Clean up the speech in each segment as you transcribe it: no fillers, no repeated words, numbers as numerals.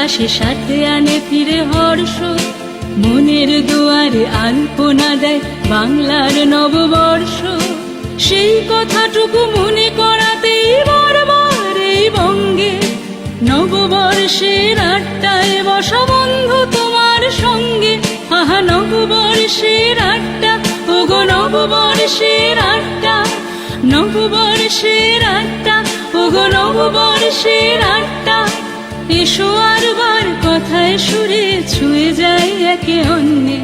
আসে সাথে আনে ফিরে হর্ষ, মনের দুয়ারে আলপনা দেয় বাংলার নববর্ষ। সেই কথাটুকু মনে করাতেই বারবার এই বঙ্গে নববর্ষের আড্ডায় বসা বন্ধু তোমার সঙ্গে। আহা নববর্ষের আড্ডা, ওগো নববর্ষের আড্ডা, নববর্ষের আড্ডা, ওগো নববর্ষের আড্ডা। এসো আরবার কথায় সুরে ছুঁয়ে যায় একে অন্যে,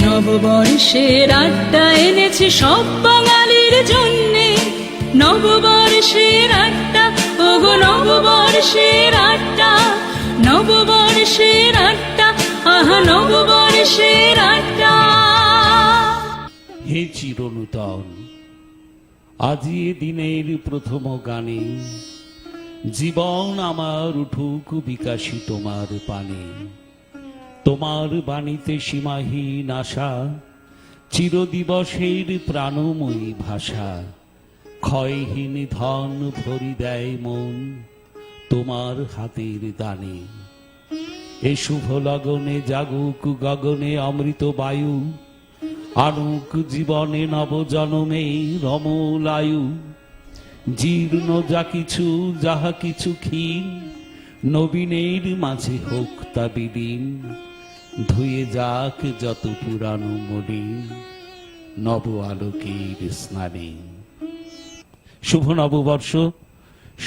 নববর্ষের আড্ডা এনেছি সব বাঙালির জন্যে। নববর্ষের আড্ডা, ওগো নববর্ষের আড্ডা, নববর্ষের আড্ডা, আহা নববর্ষের আড্ডা। হে চিরনূতন, আজি এ দিনের প্রথম গানে, জীবন আমার উঠুক বিকাশী তোমার পানে। তোমার বাণীতে সীমাহীন আশা, চিরদিবসের প্রাণময়ী ভাষা। ক্ষয়হীন ধন ভরি দেয় মন তোমার হাতের দানে। এ শুভ লগনে জাগুক গগনে অমৃত বায়ু, আনুক জীবনে নবজনমে রমলায়ু। জীর্ণ যা কিছু যাহা কিছু ক্ষীণ, নবীনের মাঝে হোক তা বিলীন। ধুয়ে যাক যত পুরানো মলিন, নব আলোকের স্নানে। শুভ নববর্ষ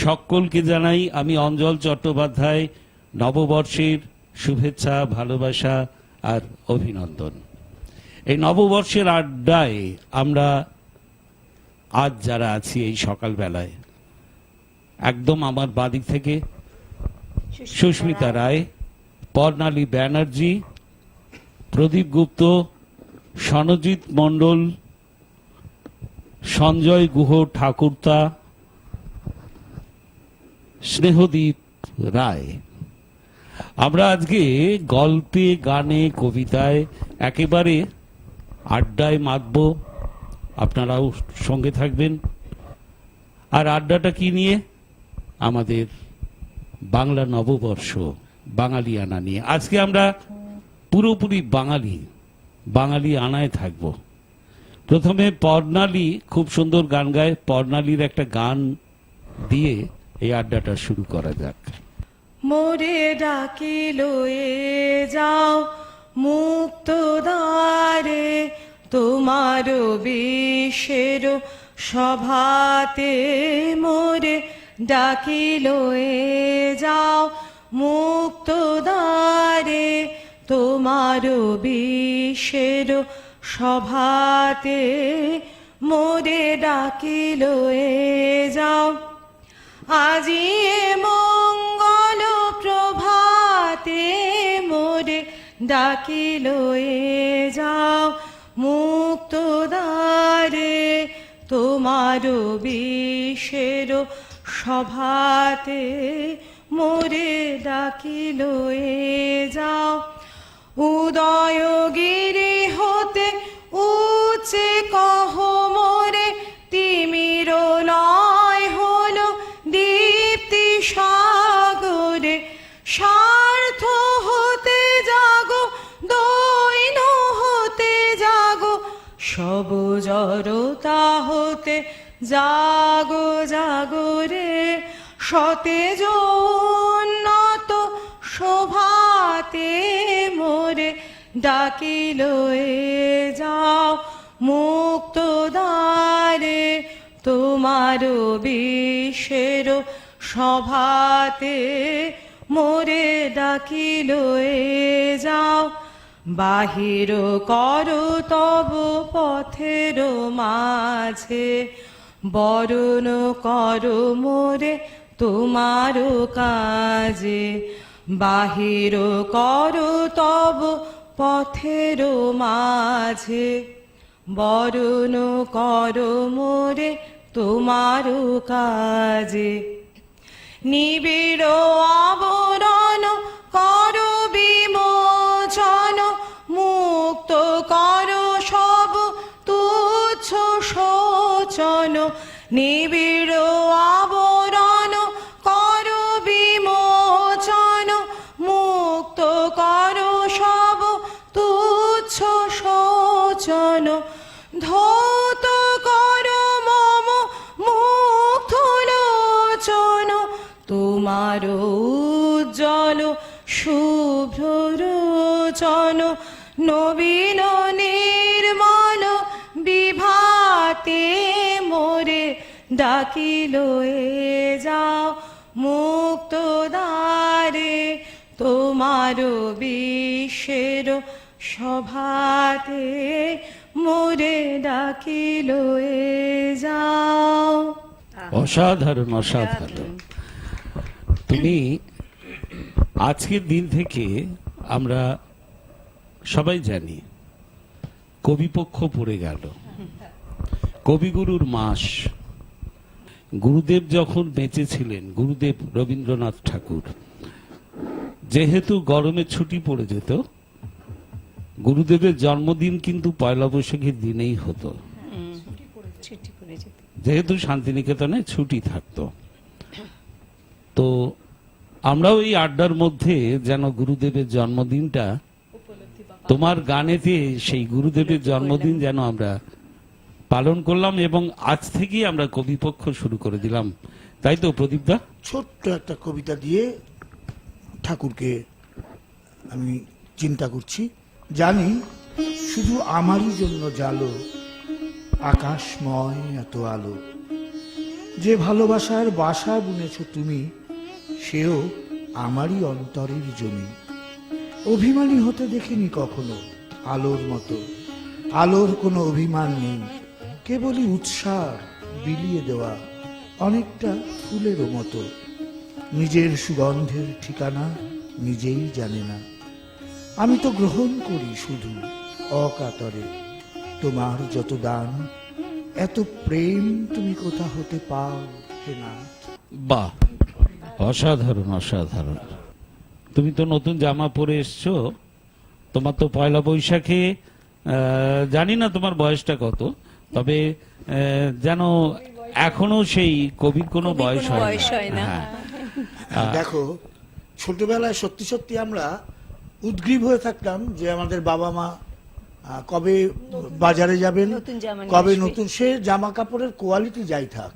সকলকে জানাই আমি অঞ্জল চট্টোপাধ্যায় নববর্ষের শুভেচ্ছা, ভালোবাসা আর অভিনন্দন। এই নববর্ষের আড্ডায় আমরা আজ যারা আছি এই সকালবেলায়, একদম আমার বাদিক থেকে সুস্মিতা রায়, পর্ণালী ব্যানার্জি, প্রদীপ গুপ্ত, সনজিৎ মণ্ডল, সঞ্জয় গুহ ঠাকুরতা, স্নেহদীপ রায়। আমরা আজকে গল্পে, গানে, কবিতায় একেবারে আড্ডায় মাতব, আপনারাও সঙ্গে থাকবেন। আর আড্ডাটা কি নিয়ে? আমাদের বাংলা নববর্ষ, বাঙালিয়ানা নিয়ে। আজকে আমরা পুরোপুরি বাঙালি আনায় থাকব। প্রথমে পর্ণালী খুব সুন্দর গান গায়, পর্ণালীর একটা গান দিয়ে এই আড্ডাটা শুরু করা যাক। মোরে ডাকি লয়ে যাও মুক্ত দ্বারে, তোমার বিশ্বের সভাতে। মোরে ডাকি লয়ে যাও মুক্ত দ্বারে, তোমার বিশ্বের সভাতে। মোরে ডাকি লয়ে যাও আজি এ মঙ্গল প্রভাতে। মোরে ডাকি লয়ে যাও মুক্ত দ্বারে, তোমার বিশ্বের সভাতে। মোরে ডাকি লয়ে যাও উদয়গিরি হতে উচ্চে কহ মোরে, তিমির লয় হলো দীপ্তি সাগরে। স্বার্থ হতে জাগো, দৈন হতে জাগো, সব জড়তা হতে জাগো জাগো রে। সতেজ উন্নত শোভাতে, মোরে ডাকি লয়ে যাও মুক্ত দ্বারে, তোমার বিশ্বের সভাতে। মোরে ডাকি লয়ে যাও বাহির করো তব পথের মাঝে, বরণ করো মোরে তোমার কাজে। বাহির করো তব পথের মাঝে, বরণ করো মোরে তোমার কাজে। নিবিড় আবরণ করো বিমোচন, মুক্ত করো সব তুচ্ছ শোচন। নিবিড় আবরণ করো বিমোচন, উজ্জ্বল শুভ্র রোচন নবীন নির্মল বিভাতে মোরে ডাকিল এ যাও মুক্ত দ্বারে তোমার বিশ্বের সভাতে মোরে ডাকিল এ যাও। অসাধারণ অসাধারণ। তুমি আজকের দিন থেকে আমরা সবাই জানি কবিপক্ষ পড়ে গেল, কবিগুরুর মাস। গুরুদেব যখন বেঁচে ছিলেন, গুরুদেব রবীন্দ্রনাথ ঠাকুর, যেহেতু গরমে ছুটি পড়ে যেত, গুরুদেবের জন্মদিন কিন্তু পয়লা বৈশাখের দিনেই হতো, যেহেতু শান্তিনিকেতনে ছুটি থাকতো। তো আমরাও এই আড্ডার মধ্যে যেন গুরুদেবের জন্মদিনটা, তোমার গানেতে সেই গুরুদেবের জন্মদিন যেন আমরা পালন করলাম, এবং আজ থেকেই আমরা কবিপক্ষ শুরু করে দিলাম, তাই তো প্রদীপদা? ছোট্ট একটা কবিতা দিয়ে ঠাকুরকে আমি চিন্তা করছি। জানি শুধু আমারই জন্য জালো আকাশময় এত আলো, যে ভালোবাসার বাসা বুনেছ তুমি, সেও আমারই অন্তরের জমি। অভিমানী হতে দেখিনি কখনো আলোর মতো, আলোর কোনো অভিমান নেই, কেবলই উৎসাহ বিলিয়ে দেওয়া অনেকটা ফুলেরও মতো। নিজের সুগন্ধের ঠিকানা নিজেই জানে না, আমি তো গ্রহণ করি শুধু অকাতরে তোমার যত দান। এত প্রেম তুমি কোথা হতে পাও হে নাথ। বাহ, অসাধারণ অসাধারণ। তুমি তো নতুন জামা পরে এসছো, তোমার তো পয়লা বৈশাখে, জানি না তোমার বয়সটা কত, তবে যেন এখনো সেই কবির কোনো বয়স হয় না। হ্যাঁ। দেখো, ছোটবেলায় সত্যি সত্যি আমরা উদ্গ্রীব হয়ে থাকতাম যে আমাদের বাবা মা কবে বাজারে যাবেন, কবে নতুন সে জামা কাপড়ের কোয়ালিটি যাই থাক,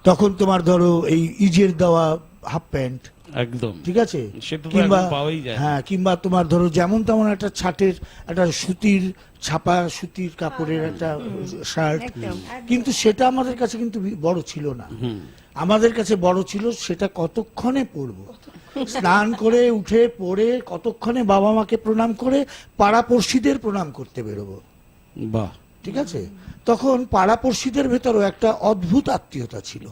তখন তোমার ধরো এই ইজের দেওয়া হাফ প্যান্ট, একদম ঠিক আছে, সেটা তো কিংবা এখন পাওয়াই যায় না। হ্যাঁ, কিংবা তোমার ধরো যেমন তেমন একটা ছাটের একটা সুতির ছাপা সুতির কাপড়ের একটা শার্ট, কিন্তু সেটা আমাদের কাছে কিন্তু বড় ছিল না। আমাদের কাছে বড় ছিল সেটা কতক্ষণে পরবো, স্নান করে উঠে পড়ে কতক্ষণে বাবা মাকে প্রণাম করে পাড়াপড়শিদের প্রণাম করতে বেরোবো। বাহ, ঠিক আছে, তখন পাড়াপড়শিদের ভেতরও একটা অদ্ভুত আত্মীয়তা ছিল,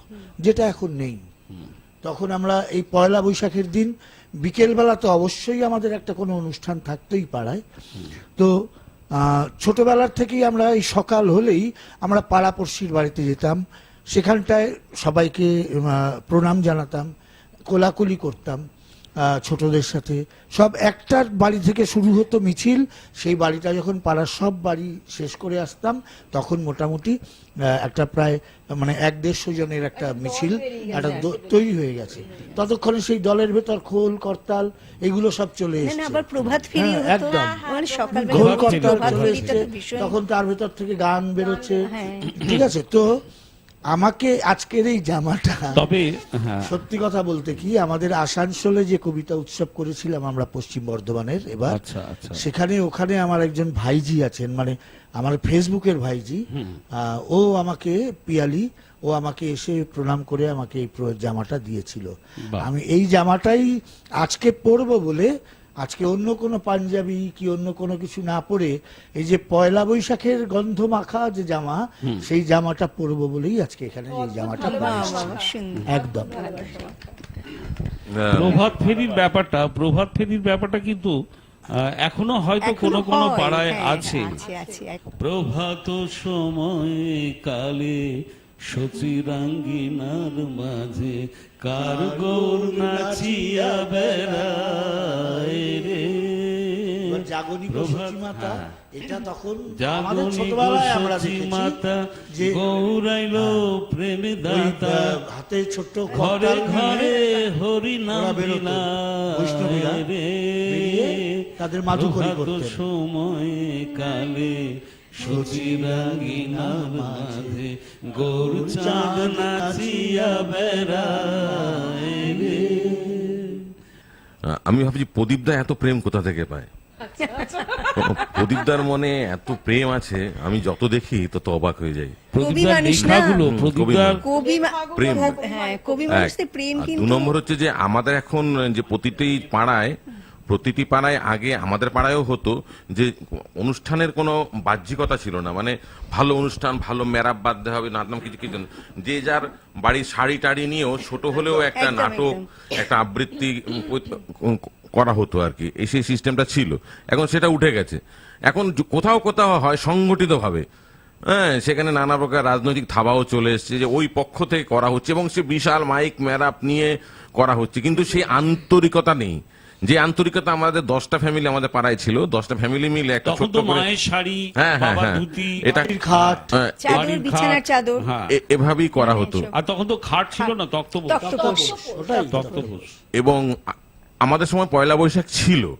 যেটা এখন নেই। তখন আমরা এই পয়লা বৈশাখের দিন বিকেলবেলা তো অবশ্যই আমাদের একটা কোনো অনুষ্ঠান থাকতোই পাড়ায়। তো ছোটবেলার থেকেই আমরা এই সকাল হলেই আমরা পাড়াপড়শির বাড়িতে যেতাম, সেখানটায় সবাইকে প্রণাম জানাতাম, কোলাকুলি করতাম ছোটদের সাথে। সব একটার বাড়ি থেকে শুরু হতো মিছিল, সেই বাড়িটা যখন পাড়ার সব বাড়ি শেষ করে আসতাম, তখন মোটামুটি একটা প্রায় মানে 1-150 জনের একটা মিছিল একটা তৈরি হয়ে গেছে। ততক্ষণে সেই দলের ভেতর খোল করতাল এগুলো সব চলে এসেছে, আবার প্রভাত ফেরি হতো, একদম মানে সকালবেলা খোল প্রভাত করতাল ফেরি চলে হতো। এসেছে, তখন তার ভেতর থেকে গান বেরোচ্ছে, ঠিক আছে। তো আমাকে আজকের এই জামাটা, তবে হ্যাঁ, সত্যি কথা বলতে কি, আমাদের আসানসোলে যে কবিতা উৎসব করেছিলাম আমরা পশ্চিম বর্ধমানের এবার, আচ্ছা আচ্ছা, ওখানে আমার একজন ভাইজি আছেন, মানে আমার ফেসবুকের ভাইজি, ও আমাকে পিয়ালি, ও আমাকে এসে প্রণাম করে আমাকে এই জামাটা দিয়েছিল। বাহ। আমি এই জামাটাই আজকে পরবো বলে, আজকে অন্য কোনো পাঞ্জাবি কি অন্য কোনো কিছু না পরে, এই যে পয়লা বৈশাখের গন্ধ মাখা যে জামা, সেই জামাটা পরবো বলেই আজকে এখানে এই জামাটা পরে এসেছি। একদম প্রভাত ফেরির ব্যাপারটা কিন্তু এখনো হয়তো কোনো কোনো পাড়ায় আছে। প্রভাত সময় কালে সচিরাঙ্গিনার মাঝে কার গৌর নাচিয়া বেড়ায় রে। জাগনিক প্রভাত, মাতা, হ্যাঁ। এটা তখন আমাদের জাগনিক ছোটবেলায় আমরা সচি দেখেছি মাতা যে গৌরাইলো প্রেমে দাতা, হাতে ছোট্ট ঘরে করতাল ঘরে নিয়ে হরি নাম ওরা বেরোতো, বৈষ্ণবীরা বেরিয়ে তাদের মাধুকরী করতেন। সময় কালে সচিরাঙ্গিনার মাঝে গৌর চাঁদ নাচিয়া বেড়ায় রে। আমি ভাবছি প্রদীপদা এত প্রেম কোথা থেকে পায়। প্রদীপদার মনে এত প্রেম আছে, আমি যত দেখি তত অবাক হয়ে যাই। প্রদীপদার মানুষ না। লেখাগুলো, প্রদীপদার প্রেম। হ্যাঁ, কবি মানুষদের প্রেম আর কিন্তু 2 নম্বর হচ্ছে যে আমাদের এখন যে প্রতিটি পাড়ায় আগে আমাদের পাড়ায়ও হতো যে অনুষ্ঠানের কোনো বাহ্যিকতা ছিল না, মানে ভালো অনুষ্ঠান, ভালো মেরাপ বাঁধতে হবে, নাটনাম কিছু কিছু না। যে যার বাড়ির শাড়ি টাড়ি নিয়েও ছোট হলেও একটা একদম, নাটক, একটা আবৃত্তি করা হতো আর কি, এই সেই সিস্টেমটা ছিল। এখন সেটা উঠে গেছে। এখন কোথাও কোথাও হয় সংগঠিতভাবে, হ্যাঁ, সেখানে নানা প্রকার রাজনৈতিক থাবাও চলে এসছে, যে ওই পক্ষ থেকে করা হচ্ছে এবং সে বিশাল মাইক মেরাপ নিয়ে করা হচ্ছে, কিন্তু সেই আন্তরিকতা নেই। যে আন্তরিকতা আমাদের 10টা ফ্যামিলি আমাদের পাড়ায় ছিল, 10টা ফ্যামিলি মিলে একটা তখন ছোট্ট তো করে, মায়ের শাড়ি, হ্যাঁ, হ্যাঁ, বাবার হ্যাঁ, ধুতি, এটা বাড়ির খাট, চাদর, বাড়ির বিছানার খাট, চাদর। হ্যাঁ। এভাবেই করা হতো। আর তখন তো খাট ছিল না, তক্তপোষ। তক্তপোষ। ওটাই তক্তপোষ। এবং আমাদের সময় পয়লা বৈশাখ ছিল,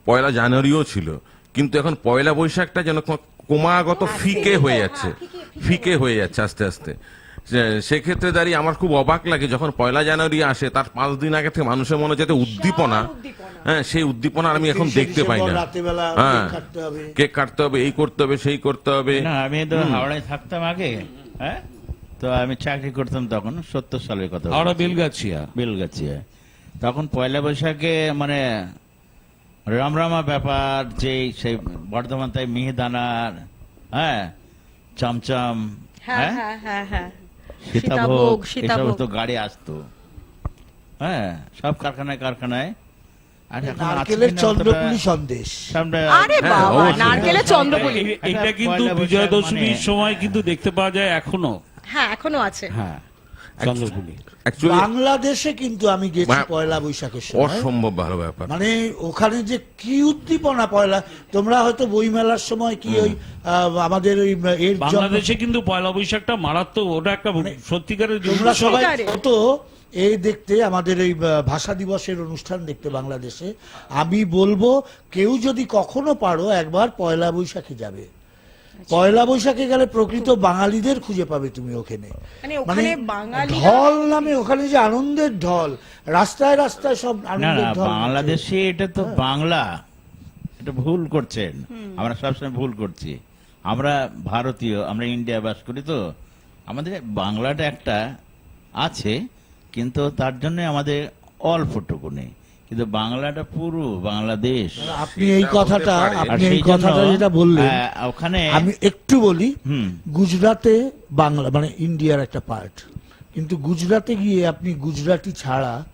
পয়লা জানুয়ারিও ছিল, কিন্তু এখন পয়লা বৈশাখটা যেন ক্রমাগত ফিকে হয়ে যাচ্ছে, ফিকে হয়ে যাচ্ছে আস্তে আস্তে। সেক্ষেত্রে দাঁড়িয়ে আমার খুব অবাক লাগে যখন পয়লা জানুয়ারি আসে, তার 5 দিন আগে থেকে মানুষের মনে যাতে উদ্দীপনা, হ্যাঁ, সেই উদ্দীপনা আমি এখন দেখতে পাই না। রাতেবেলা হ্যাঁ, কেক কাটতে হবে, কেক কাটতে হবে, এই করতে হবে, সেই করতে হবে। না, আমি তো হাওড়ায় থাকতাম আগে, হ্যাঁ, তো আমি চাকরি করতাম তখন, 70 সালের কথা হাওড়া বলছি। বেলগাছিয়া। বেলগাছিয়া। তখন পয়লা বৈশাখে মানে রামরামা ব্যাপার, যে সেই বর্ধমান তাই মিহিদানার, হ্যাঁ, চমচম, হ্যাঁ, হ্যাঁ, হ্যাঁ, হ্যাঁ, হ্যাঁ। সীতাভোগ, এসব সীতাভোগ। তো গাড়ি আসতো, হ্যাঁ, সব কারখানায় কারখানায়। আর এখন আছে নারকেলের কিনা চন্দ্রপুলি অতটা- সন্দেশ। সামনে- আরে হ্যাঁ, বাবা, অবশ্যই। নারকেলের চন্দ্রপুলি। এটা কিন্তু পয়লা বৈশাখ বিজয়া দশমীর মানে- সময় কিন্তু দেখতে পাওয়া যায় এখনো। হ্যাঁ, এখনো আছে। হ্যাঁ, চন্দ্রপুলি। Actually, বাংলাদেশে কিন্তু আমি গেছি মা- পয়লা বৈশাখের সময়, অসম্ভব ভালো ব্যাপার। মানে ওখানে যে কি উদ্দীপনা পয়লা, তোমরা হয়তো বইমেলার সময় কি ওই আমাদের ওই এর জন্য বাংলাদেশে কিন্তু পয়লা বৈশাখটা মারাত্মক, ওটা একটা সত্যিকারের তোমরা উৎসব। সবাই সত্যিকারে। তো এই দেখতে, আমাদের এই ভাষা দিবসের অনুষ্ঠান দেখতে বাংলাদেশে, আমি বলবো কেউ যদি কখনো পারো একবার পয়লা বৈশাখে যাবে। পয়লা বৈশাখে গেলে প্রকৃত বাঙালিদের খুঁজে পাবে তুমি ওখানে। মানে ওখানে বাঙালিরা- ঢল নামে ওখানে যে আনন্দের ঢল, রাস্তায় রাস্তায় সব না আনন্দের না, ঢল। বাংলাদেশে এটা তো বাংলা, এটা ভুল করছেন, আমরা সবসময় ভুল করছি। আমরা ভারতীয়, আমরা ইন্ডিয়া বাস করি, তো আমাদের বাংলাটা একটা আছে, কিন্তু তার জন্য আমাদের অল্পটুকু নেই, কিন্তু বাংলাটা পুরো বাংলাদেশ। আপনি এই সেটা কথাটা, হতে পারে। আর আপনি এই সেই কথাটা জন্য, যেটা বললেন, ওখানে আমি একটু বলি, হুম। গুজরাটে বাংলা মানে ইন্ডিয়ার একটা পার্ট, কিন্তু গুজরাটে গিয়ে আপনি গুজরাটি ছাড়া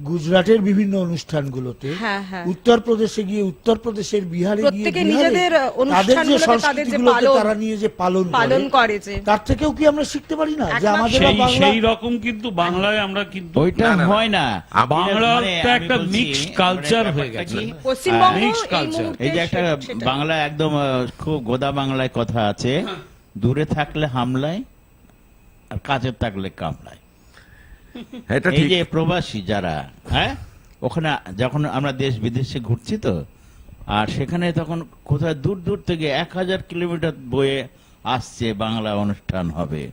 গুজরাটের বিভিন্ন অনুষ্ঠানগুলোতে, হ্যাঁ, হ্যাঁ। উত্তরপ্রদেশে গিয়ে উত্তরপ্রদেশের, বিহারে গিয়ে প্রত্যেকে বিহারে নিজেদের তাদের যে অনুষ্ঠানগুলোতে তাদের যে সংস্কৃতিগুলোকে পালন- তারা নিয়ে যে পালন পালন করে যে। তার থেকেও কি আমরা শিখতে পারি না যে একমাত্র আমাদের সেই বাংলা সেই রকম কিন্তু বাংলায় আমরা কিন্তু ওইটা না, না, না। হয় না। বাংলাটা মানে আমি একটা বলছি, mixed মানে culture হয়ে ব্যাপারটা গেছে। কি? পশ্চিমবঙ্গ Mixed এই culture। মুহূর্তে এই যে একটা সেটা। বাংলা একদম খুব গোদা বাংলায় কথা আছে, দূরে থাকলে হামলায় আর কাছে থাকলে কামলায়। এটা এই ঠিক। যে প্রবাসী যারা, হ্যাঁ, ওখানে যখন আমরা দেশ বিদেশে ঘুরছি, তো আর সেখানে তখন কোথায় দূর দূর থেকে 1000 কিলোমিটার বয়ে আসছে বাংলা অনুষ্ঠান হবে।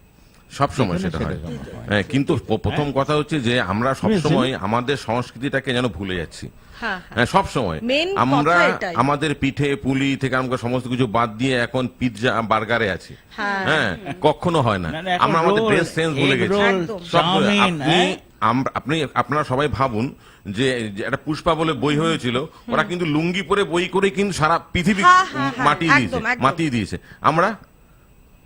সব সময় এখানে সেটা হয়। সেরকম হয়। হ্যাঁ, কিন্তু প্রথম কথা হচ্ছে যে আমরা সব সময় আমাদের সংস্কৃতিটাকে যেন ভুলে যাচ্ছি। হ্যাঁ, হ্যাঁ, সব সময় Main আমরা কথা এটাই। আমাদের পিঠে পুলি থেকে আমরা সমস্ত কিছু বাদ দিয়ে এখন পিৎজা বার্গারে আছি। হ্যাঁ। হ্যাঁ, কখনো হয় না। না, না, এখন আমরা আমাদের রোল, ড্রেস সেন্স ভুলে এগ গেছি। রোল, একদম। সব ভুলে- চাউমিন, হ্যাঁ? আপনারা সবাই ভাবুন যে যে একটা পুষ্পা বলে বই হয়েছিল, ওরা কিন্তু লুঙ্গি পরে বই করে কিন্তু সারা পৃথিবী হ্যাঁ, হ্যাঁ, হ্যাঁ, মাটিয়ে দিয়েছে, একদম, একদম। মাতিয়ে দিয়েছে।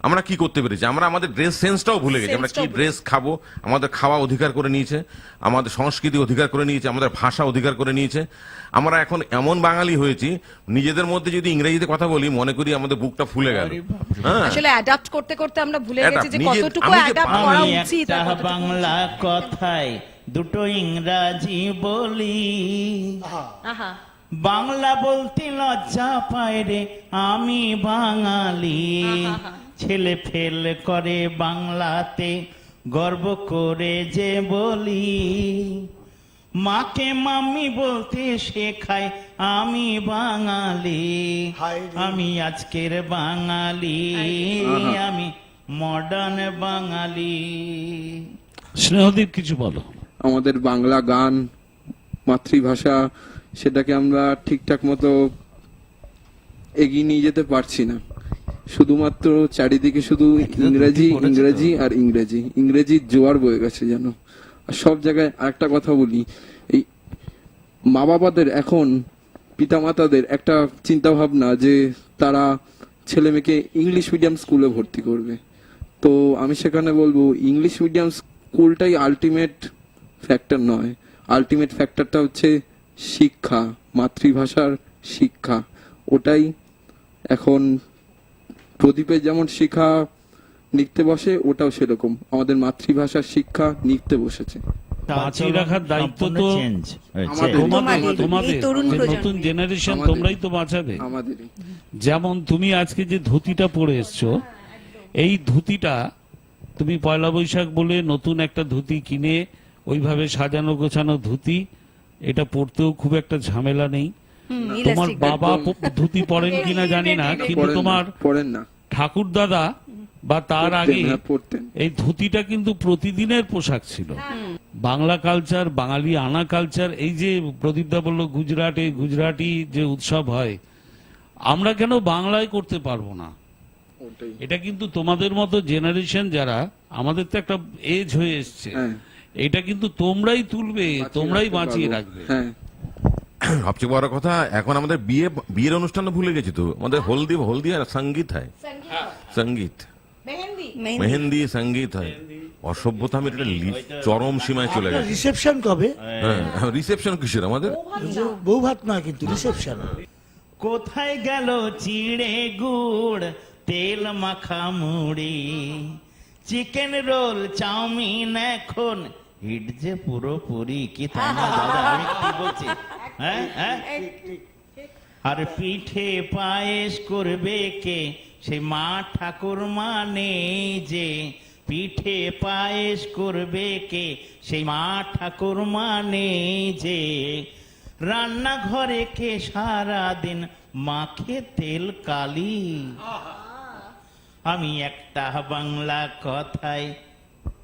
আমরা কি করতে পেরেছি? আমরা আমাদের ড্রেস সেন্সটাও ভুলে গেছি। আমরা কি সেন্সটাও ড্রেস খাবো, আমাদের খাওয়া অধিকার করে নিয়েছে, আমাদের সংস্কৃতি অধিকার করে নিয়েছে, আমাদের ভাষা অধিকার করে নিয়েছে। আমরা এখন এমন বাঙালি হয়েছি, নিজেদের মধ্যে যদি ইংরেজিতে কথা বলি মনে করি আমাদের বুকটা ফুলে গেল। আরে বাপরে। হ্যাঁ, আসলে অ্যাডাপ্ট করতে করতে আমরা ভুলে Adapt, গেছি যে নিজে- কতটুকু আমি যে অ্যাডাপ্ট করা আমি উচিত আর একটা কতটুকু বাংলা কথায় দুটো ইংরাজি বলি, আহা, বাংলা বলতে লজ্জা পায় রে আমি বাঙালি, ছেলে ফেল করে বাংলাতে গর্ব করে যে বলি, মাকে মাম্মি বলতে শেখায় আমি বাঙালি, হায় রে। আমি আজকের বাঙালি, আমি মডার্ন বাঙালি। স্নেহদীপ কিছু বলো। আমাদের বাংলা গান মাতৃভাষা সেটাকে আমরা ঠিকঠাক মতো এগিয়ে নিয়ে যেতে পারছি না। শুধুমাত্র চারিদিকে শুধু ইংরেজি ইংরেজি আর ইংরেজি, ইংরেজির জোয়ার বয়ে গেছে যেন। আর সব জায়গায় আরেকটা কথা বলি, এই মা বাবাদের এখন পিতামাতাদের একটা চিন্তা ভাবনা যে তারা ছেলে মেয়েকে ইংলিশ মিডিয়াম স্কুলে ভর্তি করবে। তো আমি সেখানে বলবো ইংলিশ মিডিয়াম স্কুলটাই আলটিমেট ফ্যাক্টর নয়। আলটিমেট ফ্যাক্টরটা হচ্ছে শিক্ষা, মাতৃভাষার শিক্ষা। ওটাই এখন প্রদীপের যেমন শিক্ষা নিত্যে বসে, ওটাও সেরকম আমাদের মাতৃভাষার শিক্ষা নিত্যে বসেছে। বাঁচিয়ে রাখার দায়িত্ব তো চেঞ্জ আমাদের। তোমাদের এই তরুণ যে প্রজন্মের। নতুন জেনারেশন, আমাদের। তোমরাই তো বাঁচাবে। আমাদেরই। যেমন তুমি আজকে যে ধুতিটা পরে এসছো, এই ধুতিটা তুমি পয়লা বৈশাখ বলে নতুন একটা ধুতি কিনে ওইভাবে সাজানো গোছানো ধুতি, এটা পরতেও খুব একটা ঝামেলা নেই। তোমার ইলাস্টিক বাবা ধুতি পরেন কিনা জানি না, কিন্তু তোমার পড়েন না, ঠাকুর দাদা বা তার আগে পড়তেন। এই ধুতিটা কিন্তু প্রতিদিনের পোশাক ছিল। বাংলা কালচার, বাঙালি আনা কালচার, এই যে প্রদীপদা বলল গুজরাটি যে উৎসব হয়, আমরা কেন বাংলায় করতে পারবো না? ওটাই। এটা কিন্তু তোমাদের মতো জেনারেশন যারা, আমাদের তো একটা এজ হয়ে এসছে, হ্যাঁ। এটা কিন্তু তোমরাই তুলবে, তোমরাই রাখতে বাঁচিয়ে পারবো। রাখবে। হ্যাঁ। সবচেয়ে বড় কথা, এখন আমাদের বিয়ের অনুষ্ঠানও ভুলে গেছি তো। আমাদের হলদি আর সঙ্গীত হয়, সঙ্গীত মেহেন্দি সঙ্গীত হয়। অসভ্যতা আমি এটা চরম সীমায় চলে গেছে। রিসেপশন কবে? হ্যাঁ, রিসেপশন কিসের আমাদের? বউ ভাত নয় কিন্তু রিসেপশন। কোথায় গেল চিড়ে গুড়, তেল মাখা মুড়ি, চিকেন রোল, চাউমিন এখন হিট যে পুরোপুরি। কি তাই না দাদা? আমি কি বলছি? হ্যাঁ হ্যাঁ। আর পিঠে পায়েস করবে কে, সেই মা ঠাকুর মানে যে। পিঠে পায়েস করবে কে, সেই মা ঠাকুর মানে যে। রান্নাঘরে কে সারাদিন মাখে তেল কালি। আমি একটা বাংলা কথায়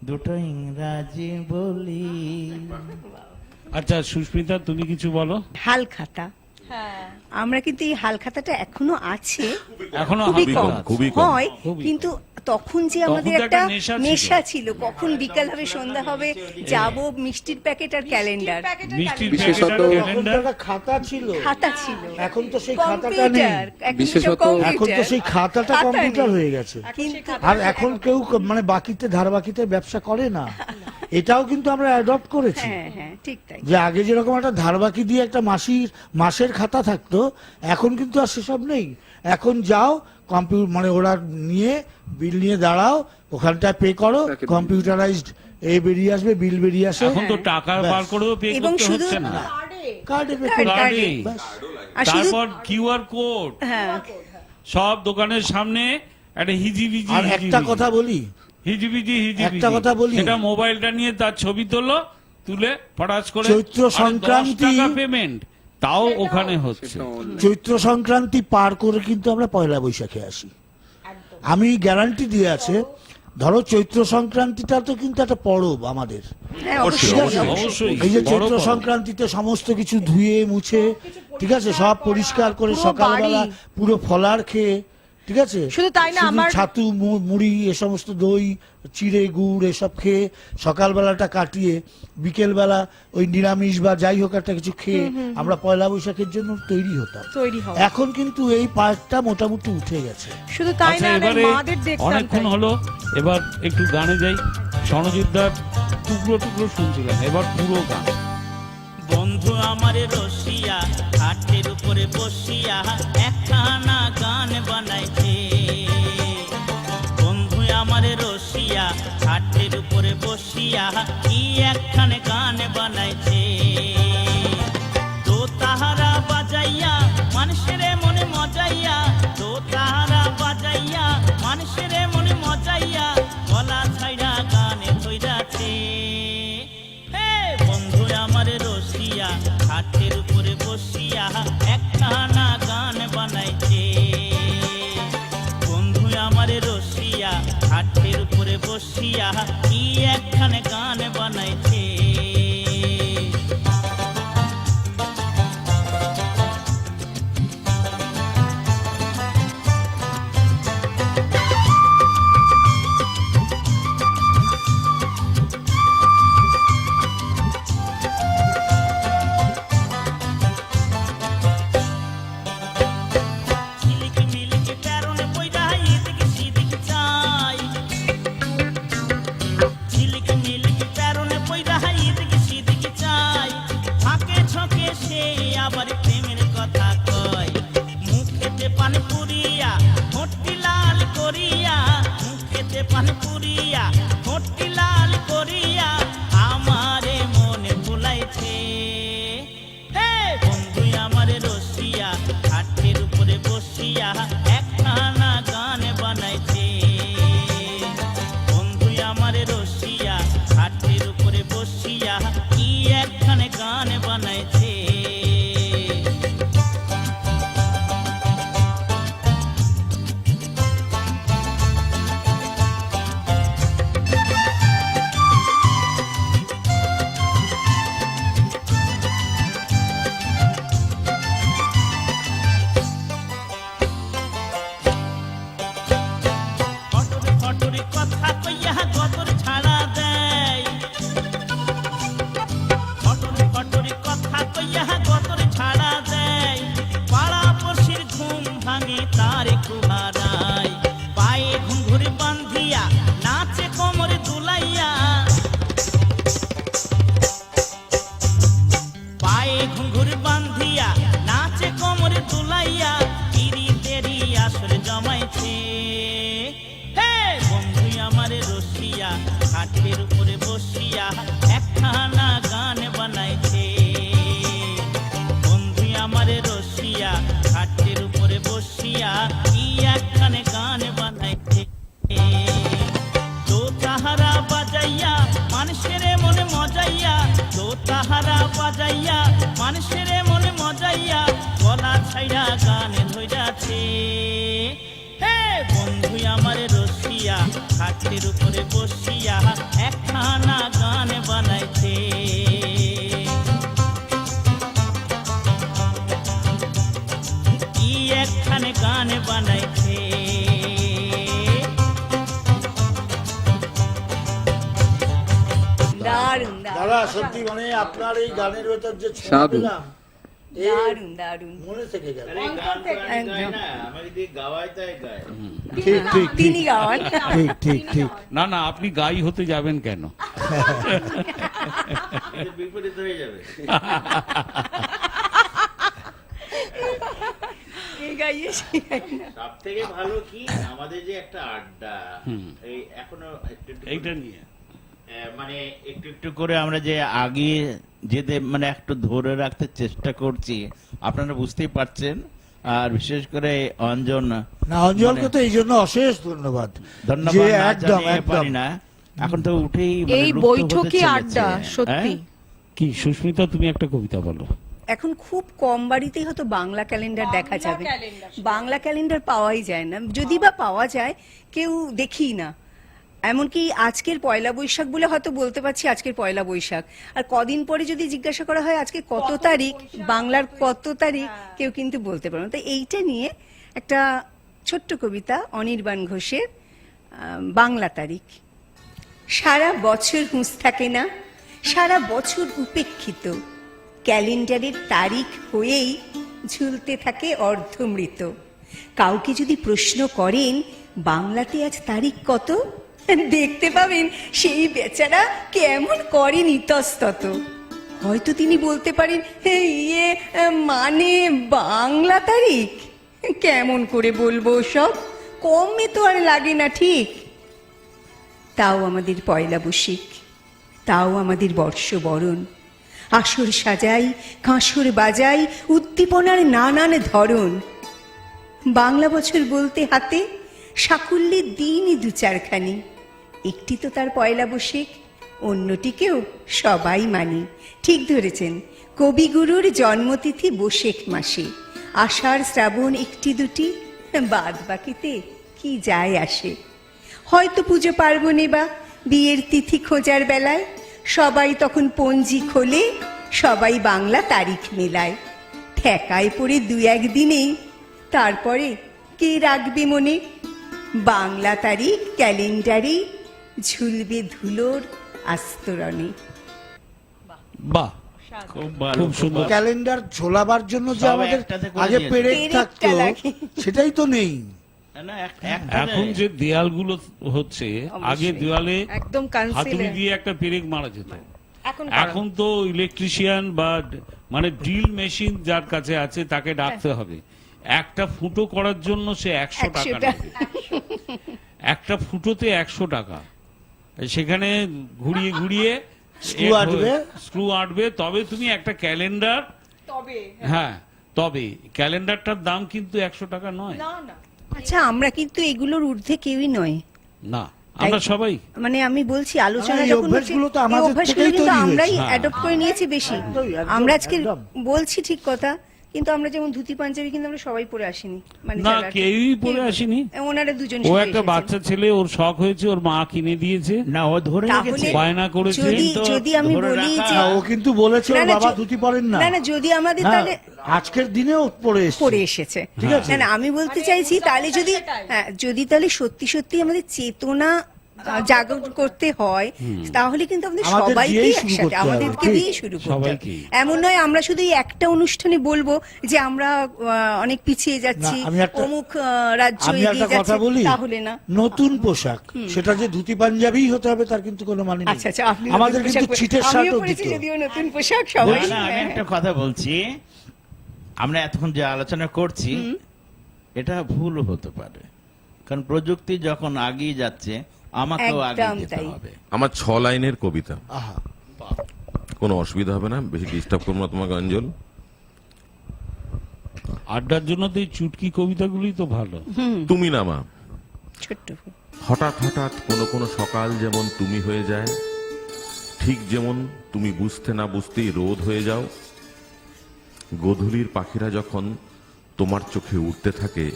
দুটো ইংরাজি বলি। আচ্ছা সুস্মিতা, তুমি কিছু বলো। হালখাতা, আমরা কিন্তু এই হালখাতাটা এখনো আছে, এখনো খুবই হাবি কম কম। খুবই কম। হয়, খুবই। কিন্তু তখন যে আমাদের তখন তো একটা একটা নেশা ছিল। নেশা ছিল, কখন বিকাল হবে সন্ধ্যা হবে, যাব মিষ্টির প্যাকেট আর ক্যালেন্ডার, মিষ্টির বিশেষত- প্যাকেট আর তখন তো ক্যালেন্ডার। একটা খাতা ছিল, খাতা ছিল, এখন তো সেই খাতাটা নেই। কম্পিউটার, এখন বিশেষত- সব কম্পিউটার। এখন তো সেই খাতাটা খাতা কম্পিউটার নেই। হয়ে গেছে। কিন্তু আর এখন কেউ মানে বাকিতে ধারবাকিতে ব্যবসা করে না, এটাও কিন্তু আমরা অ্যাডপ্ট করেছি। হ্যাঁ হ্যাঁ ঠিক তাই। যে আগে যেরকম একটা ধারবাকি দিয়ে একটা মাসের খাতা থাকতো, এখন কিন্তু আর সেসব নেই। এখন যাও মানে ওরা নিয়ে বিল নিয়ে দাঁড়াও, ওখানটায় পে করো, Packet. কম্পিউটারাইজড বেরিয়ে আসবে, বিল বেরিয়ে আসে, এখন তো টাকা বার করেও পে এবং করতে শুধু হচ্ছে না, কার্ডে পে কার্ড- করো। কার্ডে। ব্যাস। আর শুধু তারপর কিউআর কোড, হ্যাঁ সব দোকানের সামনে একটা হিজিবিজি আর একটা কথা বলি, হিজিবিজি একটা কথা বলি। সেটা মোবাইলটা নিয়ে তার ছবি তুলে ফটাস করে চৈত্র সংক্রান্তি- পেমেন্ট, তাও ওখানে হচ্ছে। চৈত্র সংক্রান্তি পার করে কিন্তু আমরা পয়লা বৈশাখে আসি। আমি গ্যারান্টি দিয়ে আছে, ধরো চৈত্র সংক্রান্তিটা তো কিন্তু একটা পরব আমাদের। হ্যাঁ অবশ্যই, অবশ্যই অবশ্যই। অবশ্যই এই যে বড় চৈত্র পরব। সংক্রান্তিতে সমস্ত কিছু ধুয়ে মুছে, ঠিক আছে, সব পরিষ্কার করে পুরো সকালবেলা বাড়ি। পুরো ফলার খেয়ে, ঠিক আছে, শুধু তাই না, শুধু আমার- ছাতু মুড়ি এ সমস্ত দই চিড়ে গুড় এসব খেয়ে সকালবেলাটা কাটিয়ে বিকেলবেলা ওই নিরামিষ বা যাই হোক একটা কিছু খেয়ে আমরা পয়লা বৈশাখের জন্য তৈরি হতাম। তৈরি হওয়া। এখন কিন্তু এই পার্টটা মোটামুটি উঠে গেছে। শুধু তাই আচ্ছা না, আমরা এবারে মাদের দেখতাম অনেকক্ষণ তাই। হলো, এবার একটু গানে যাই। স্বর্ণজিৎদার টুকরো টুকরো শুনছিলাম, এবার পুরো গান। বন্ধু আমার রসিয়া হাটের উপরে বসিয়া একখানা গান বানাইছে। বন্ধু আমার রসিয়া হাটের উপরে বসিয়া কি একখানে গান বানাইছে। তো তাহারা বাজাইয়া মানুষের মনে মজাইয়া, তো তাহারা বাজাইয়া মানুষের মনে মজাইয়া, গলা ছাইড়া গানে ধইরাছে। বন্ধু আমার রসিয়া হাটের উপরে বসিয়া একখানা গান বানাইছে। বন্ধু আমার রসিয়া হাটের উপরে বসিয়া কি একখানে গান বানাইছে। আবার প্রেমের কথা কয় মুখেতে পান পুরিয়া ঠোঁটটি লাল করিয়া মুখেতে পান পুরিয়া ঠোঁটটি লাল করিয়া আমারে মনে ভুলাইছে হে বন্ধু আমারে রসিয়া হাটের উপরে বসিয়া একখানা গান বানাইছে বন্ধু আমারে রসিয়া হাটের উপরে বসিয়া কি একখানে গান বানাইছে ফটরে ফটরে কথা কইয়া গতর ছাড়া দেয় ফটরে ফটরে কথা কইয়া গতর ছাড়া দেয় পাড়া পড়শির ঘুম ভাঙে তারে কুহারায় পায়ে ঘুঙুর বান্ধিয়া নাচে কোমরে দুলাইয়া পায়ে ঘুঙুর বান্ধিয়া নাচে কোমরে দুলাইয়া তিরি তেরি আসর জমাইছে হে বন্ধু আমারে রসিয়া হাটের উপরে বসিয়া একখানা গান বানাইছে বন্ধু আমারে রসিয়া হাটের উপরে বসিয়া কি একখানে গান বানাইছে তো তাহারা বাজাইয়া মানুষের মনে মজাইয়া তো তাহারা বাজাইয়া মানুষের মনে মজাইয়া গলা ছাইড়া গানে ধইরাছে হে বন্ধু আমারে রসিয়া খাটের উপরে বসিয়া একখানা গান বানাইছে কি একখানে গান বানাইছে দারুণ দাদা সত্যি মানে আপনার এই গানের ভেতর যে ছোঁয়া সাধু। পেলাম, এ দারুণ দারুণ মনে থেকে গেল। ঠিক ঠিক তিনি গাওয়ান ঠিক ঠিক ঠিক না না, আপনি গাই হতে যাবেন কেন? বিপরীত হয়ে যাবে। এই গাইয়ে সেই গাই না। সব থেকে ভালো কি আমাদের যে একটা আড্ডা এই এখনো একটু একটু এইটা নিয়ে মানে একটু একটু করে আমরা যে আগে যেতে মানে একটু ধরে রাখতে চেষ্টা করছি, আপনারা বুঝতেই পারছেন। আর বিশেষ করে অঞ্জন, না অঞ্জলকে তো এই জন্য অশেষ ধন্যবাদ ধন্যবাদ যে না একদম জানিয়ে একদম পারি না, এখন তো উঠেই মানে এই লুপ্ত হতে বৈঠকি চলেছে। আড্ডা সত্যি হ্যাঁ? কি সুস্মিতা, তুমি একটা কবিতা বলো। এখন খুব কম বাড়িতেই হয়তো বাংলা ক্যালেন্ডার দেখা যাবে। বাংলা ক্যালেন্ডার পাওয়াই যায় না, যদি বা পাওয়া যায় কেউ দেখি না। এমনকি আজকের পয়লা বৈশাখ বলে হয়তো বলতে পারছি আজকের পয়লা বৈশাখ, আর কদিন পরে যদি জিজ্ঞাসা করা হয় আজকে কত তারিখ, বাংলার কত তারিখ, কেউ কিন্তু বলতে পারবে না। তো এইটা নিয়ে একটা ছোট্ট কবিতা অনির্বাণ ঘোষের বাংলা তারিখ। সারা বছর হুঁশ থাকে না, সারা বছর উপেক্ষিত, ক্যালেন্ডারের তারিখ হয়েই ঝুলতে থাকে অর্ধমৃত। কাউকে যদি প্রশ্ন করেন বাংলাতে আজ তারিখ কত, দেখতে পাবেন সেই বেচারা কেমন করেন ইতস্তত। হয়তো তিনি বলতে পারেন ইয়ে মানে বাংলা তারিখ, কেমন করে বলবো সব, কমে তো আর লাগে না ঠিক। তাও আমাদের পয়লা বৈশাখ, তাও আমাদের বর্ষবরণ, আসর সাজাই কাঁসর বাজাই উদ্দীপনার নানান ধরন। বাংলা বছর বলতে হাতে সাকুল্যের দিনই দু চারখানি, একটি তো তার পয়লা বৈশাখ, অন্যটিকেও সবাই মানি। ঠিক ধরেছেন, কবিগুরুর জন্মতিথি বৈশাখ মাসে, আষাঢ় শ্রাবণ একটি দুটি, বাদ বাকিতে কি যায় আসে। হয়তো পুজো পার্বণে বা বিয়ের তিথি খোঁজার বেলায় সবাই তখন পঞ্জি খোলে, সবাই বাংলা তারিখ মেলায়। ঠেকায় পড়ে দু একদিনেই, তারপরে কে রাখবে মনে, বাংলা তারিখ ক্যালেন্ডারে ঝুলবে ধুলোর আস্তরণে। বাহ, খুব ভালো, খুব সুন্দর। ক্যালেন্ডার ঝোলাবার জন্য যে সব আমাদের একটাতে করে আগে দিয়েছে। পেরেক পেরেকটা থাকতো লাগে। সেটাই তো নেই। না, এখন যে দেয়ালগুলো হচ্ছে, আগে দেওয়ালে একদম হাতুড়ি কনসিলার দিয়ে একটা পেরেক মারা যেত, এখন এখন তো ইলেকট্রিশিয়ান বা মানে ড্রিল মেশিন যার কাছে আছে তাকে ডাকতে হবে, একটা ফুটো করার জন্য সে 100 টাকা 100 টাকা। নেবে। একটা ফুটোতে 100 টাকা, সেখানে ঘুরিয়ে ঘুরিয়ে Screw আঁটবে। স্ক্রু আঁটবে, তবে তুমি একটা ক্যালেন্ডার, তবে হ্যাঁ তবে ক্যালেন্ডারটার দাম কিন্তু 100 টাকা নয়। না না আচ্ছা, আমরা কিন্তু এগুলোর ঊর্ধ্বে কেউই নয়। না, আমরা সবাই মানে আমি বলছি আলোচনা এই যখন হচ্ছে, অভ্যাসগুলো তো এই আমাদের অভ্যাসগুলো থেকেই কিন্তু তৈরি আমরাই হয়েছে। অ্যাডপ্ট করে নিয়েছি বেশি। একদম, আমরা আজকে একদম। বলছি ঠিক কথা, কিন্তু আমরা যেমন ধুতি পাঞ্জাবি কিন্তু আমরা সবাই পরে আসিনি, মানে না, যারা- কেউই পরে আসেনি। ওনারা দুজন ও শুধু একটা এসেছেন। বাচ্চা ছেলে, ওর শখ হয়েছে, ওর মা কিনে দিয়েছে, না, ও ধরে তাহলে রেখেছে। বায়না করেছে। যদি আমি ধরে বলি রাখা- যে ও কিন্তু বলেছে ওর না, না, বাবা ধুতি পরেন না। না যদি আমাদের হ্যাঁ, তাহলে আজকের দিনেও পরে এসেছে। পড়ে এসেছে, ঠিক আছে। না না, আমি বলতে চাইছি তাহলে যদি সেটাই। হ্যাঁ, যদি তাহলে সত্যি সত্যি আমাদের চেতনা জাগরণ করতে হয়, তাহলে কিন্তু আমাদের আমাদের সবাইকে দিয়েই শুরু একসাথে করতে হবে, আমাদেরকে ঠিক? দিয়ে শুরু করতে হবে। সবাইকেই। এমন নয় আমরা শুধু এই একটা অনুষ্ঠানে বলবো যে আমরা অনেক পিছিয়ে যাচ্ছি, না, আমি একটা- অমুক রাজ্য আমি এগিয়ে একটা কথা যাচ্ছে, বলি, তাহলে না। নতুন পোশাক সেটা যে ধুতি পাঞ্জাবি হতে হবে তার কিন্তু কোনো মানে নেই। আচ্ছা আচ্ছা, আপনি আমাদের নতুন কিন্তু পোশাক ছিটের আমিও শার্টও পরেছি, দিত। যদিও নতুন পোশাক সবাই। না, আমি একটা কথা বলছি, আমরা এতক্ষণ যে আলোচনা করছি এটা ভুল হতে পারে, কারণ প্রযুক্তি যখন আগিয়ে যাচ্ছে আমাকেও আগে একদম যেতে তাই। হবে। আমার 6 লাইনের কবিতা, আহা, কোনো অসুবিধা হবে না, বেশি ডিস্টার্ব করবো না তোমাকে অঞ্জল। আড্ডার জন্য তো এই চুটকি কবিতাগুলি তো ভালো। তুমি না মা, ছোট্ট হঠাৎ হঠাৎ কোনো কোনো সকাল যেমন তুমি হয়ে যায়, ঠিক যেমন তুমি বুঝতে না বুঝতেই রোদ হয়ে যাও। গোধূলির পাখিরা যখন তোমার চোখে উঠতে থাকে,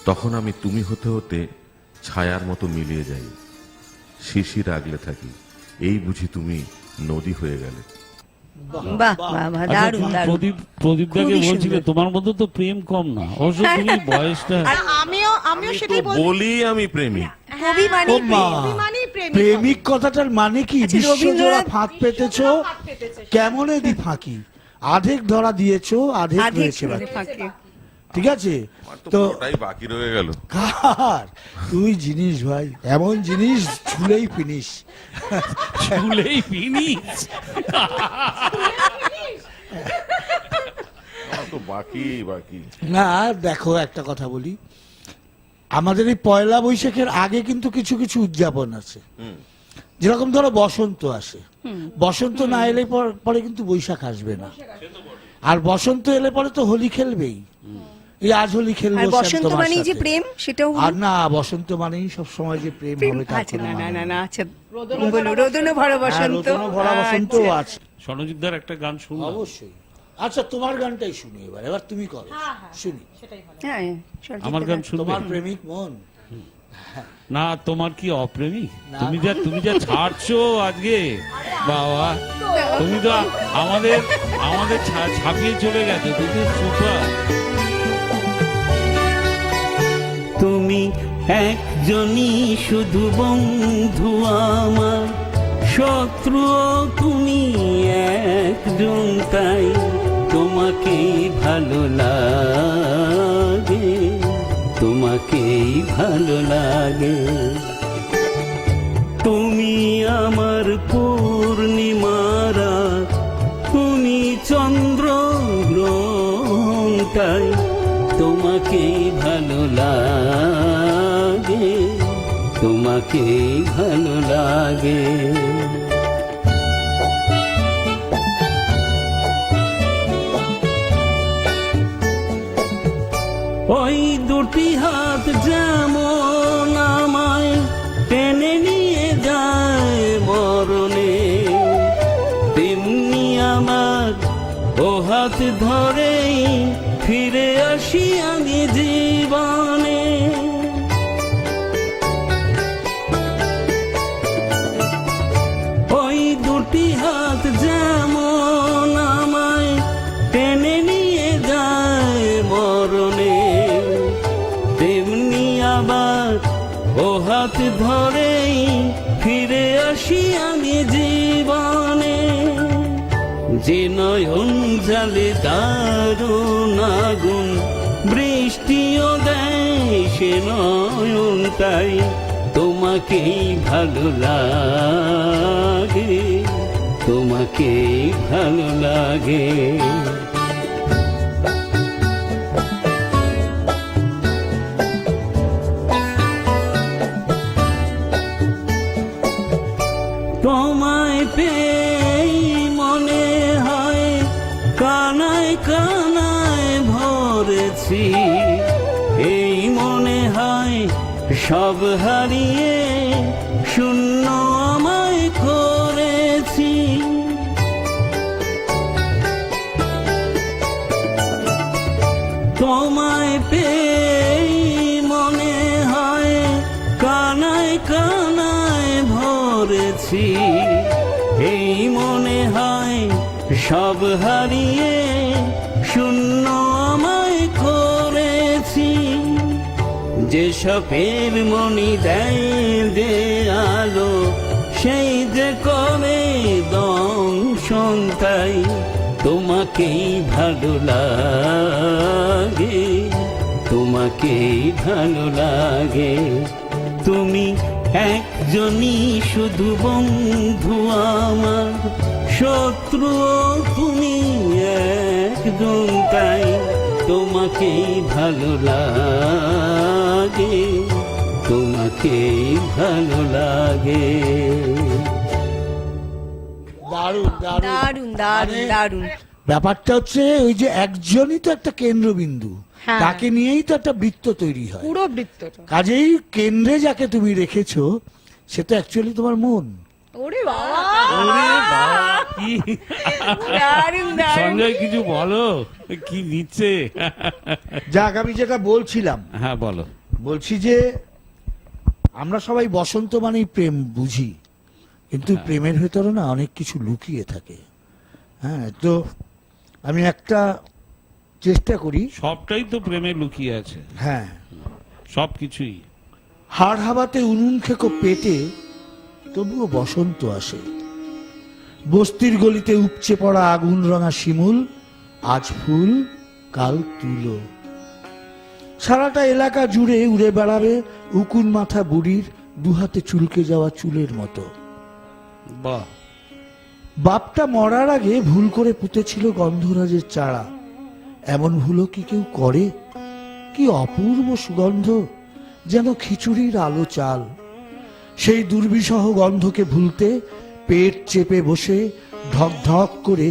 তখন আমি তুমি হতে হতে ছায়ার মতো মিলিয়ে যাই, শিশির আগলে থাকি, এই বুঝি তুমি নদী হয়ে গেলে। বাহ বাহ বাহ, আচ্ছা, দারুণ তুমি দারুণ। প্রদীপ দাকে খুবই বলছিলে সুন্দর। তোমার মধ্যে তো প্রেম কম না, অবশ্য তুমি বয়সটা আর আমিও সেটাই তো বলছি, বলি আমি প্রেমিক। কবি মানে ও মা, মানেই প্রেমিক প্রেমিক কথাটার মানে কি? আচ্ছা, বিশ্বজোড়া রবীন্দ্রনাথ- ফাঁক পেতেছো, কেমন দি ফাঁকি, আধেক ধরা দিয়েছো, আধেক আধেক রয়েছে করে বাকি। ফাঁকে। ঠিক আছে আমার তো তো পুরোটাই বাকি রয়ে গেল। কার তুই জিনিস ভাই, এমন জিনিস ছুলেই ফিনিশ। চুলেই ফিনিশ। আমার তো বাকি বাকি। না দেখো, একটা কথা বলি, আমাদের এই পয়লা বৈশাখের আগে কিন্তু কিছু কিছু উদযাপন আছে। যেরকম ধরো বসন্ত আসে, বসন্ত না এলে পরে কিন্তু বৈশাখ আসবে না, আর বসন্ত এলে পরে তো হোলি খেলবেই। এই আজ হোলি আর খেলবো শ্যাম বসন্ত তোমার মানেই যে সাথে। প্রেম, সেটাও আর না, বসন্ত মানেই সব সময় যে প্রেম প্রেম হবে তার আচ্ছা, কোনো না না মানে না নেই। না, আচ্ছা বলো, রোদন ভরা হ্যাঁ, বসন্ত। রোদনও ভরা বসন্ত আচ্ছা। আছে সনজিৎদার একটা গান শুনলাম। অবশ্যই। আচ্ছা, তোমার গানটাই শুনি এবার, এবার তুমি করো, শুনি। হ্যাঁ, সরজিৎ আমার দা গান গান। শুনবে? তোমার প্রেমিক মন। না, তোমার কি অপ্রেমিক? তুমি যা ছাড়ছো আজকে, বাবা তুমি তো আমাদের ছাপিয়ে চলে গেছো, তুমি সুপার। তুমি একজনই শুধু বন্ধু আমার, শত্রু তুমি একজন, তাই তোমাকেই ভালো লাগে, তোমাকেই ভালো লাগে। তুমি আমার পূর্ণিমারা, তুমি চন্দ্র গ্রহণ, তাই তোমাকেই ভালো লাগে, তোমাকেই ভালো লাগে। ওই দুটি হাত যেমন আমায় টেনে নিয়ে যায় মরণে, তেমনি আমার ও হাত ধরেই ফিরে আসি আমি জীবনে। ওই দুটি হাত যেমন আমায় টেনে নিয়ে যায় মরণে, তেমনি আবার ও হাত ধরেই ফিরে আসি আমি জীবনে। যে নয়ন জালে দারুণ আগুন, বৃষ্টিও দেয় সে নয়ন, তাই তোমাকেই ভালো লাগে, তোমাকে ভালো লাগে। তোমায় পেয়ে মনে হয় কানায় কানায় ভরেছি, এই মনে হয় সব হারিয়ে শূন্য আমায় করেছি। তোমায় পেয়ে মনে হয় কানায় কানায় ভরেছি, এই মনে হয় সব হারিয়ে শূন্য আমায় করেছি। যে সপের মনি দেয় যে আলো, সেই যে করে দংশন, তাই তোমাকেই ভালো লাগে, তোমাকেই ভালো লাগে। তুমি একজনই শুধু বন্ধু আমার, শত্রু তুমি একজন, তাই তোমাকেই ভালো লাগে, তোমাকেই ভালো লাগে। দারুণ দারুণ দারুণ দারুণ দারুণ। ব্যাপারটা হচ্ছে ওই যে একজনই তো একটা কেন্দ্রবিন্দু, হ্যাঁ। তাকে নিয়েই তো একটা বৃত্ত তৈরি হয়। পুরো বৃত্তটা। কাজেই কেন্দ্রে যাকে তুমি রেখেছো সে তো অ্যাকচুয়ালি তোমার মন। ওরে বাবা, ওরে বাবা, কি দারুণ দারুণ। সঞ্জয় কিছু বলো, কি নিচ্ছে? যাক, আমি যেটা বলছিলাম, হ্যাঁ বলো। বলছি যে আমরা সবাই বসন্ত মানেই প্রেম বুঝি, কিন্তু প্রেমের ভেতরে না অনেক কিছু লুকিয়ে থাকে। হ্যাঁ, তো আমি একটা চেষ্টা করি। সবটাই তো প্রেমে লুকিয়ে আছে, হ্যাঁ, সবকিছুই। হাড় হাবাতে উনুন খেকো পেটে, তবুও বসন্ত আসে। বস্তির গলিতে উপচে পড়া আগুন রঙা শিমুল, আজ ফুল কাল তুলো। সারাটা এলাকা জুড়ে উড়ে বেড়াবে উকুন মাথা বুড়ির দুহাতে চুলকে যাওয়া চুলের মতো। বাহ, বাপটা মরার আগে ভুল করে পুঁতেছিল গন্ধরাজের চারা। এমন ভুলও কি কেউ করে? কি অপূর্ব সুগন্ধ, যেন খিচুড়ির আলো চাল। সেই দুর্বিষহ গন্ধকে ভুলতে পেট চেপে বসে ঢক ঢক করে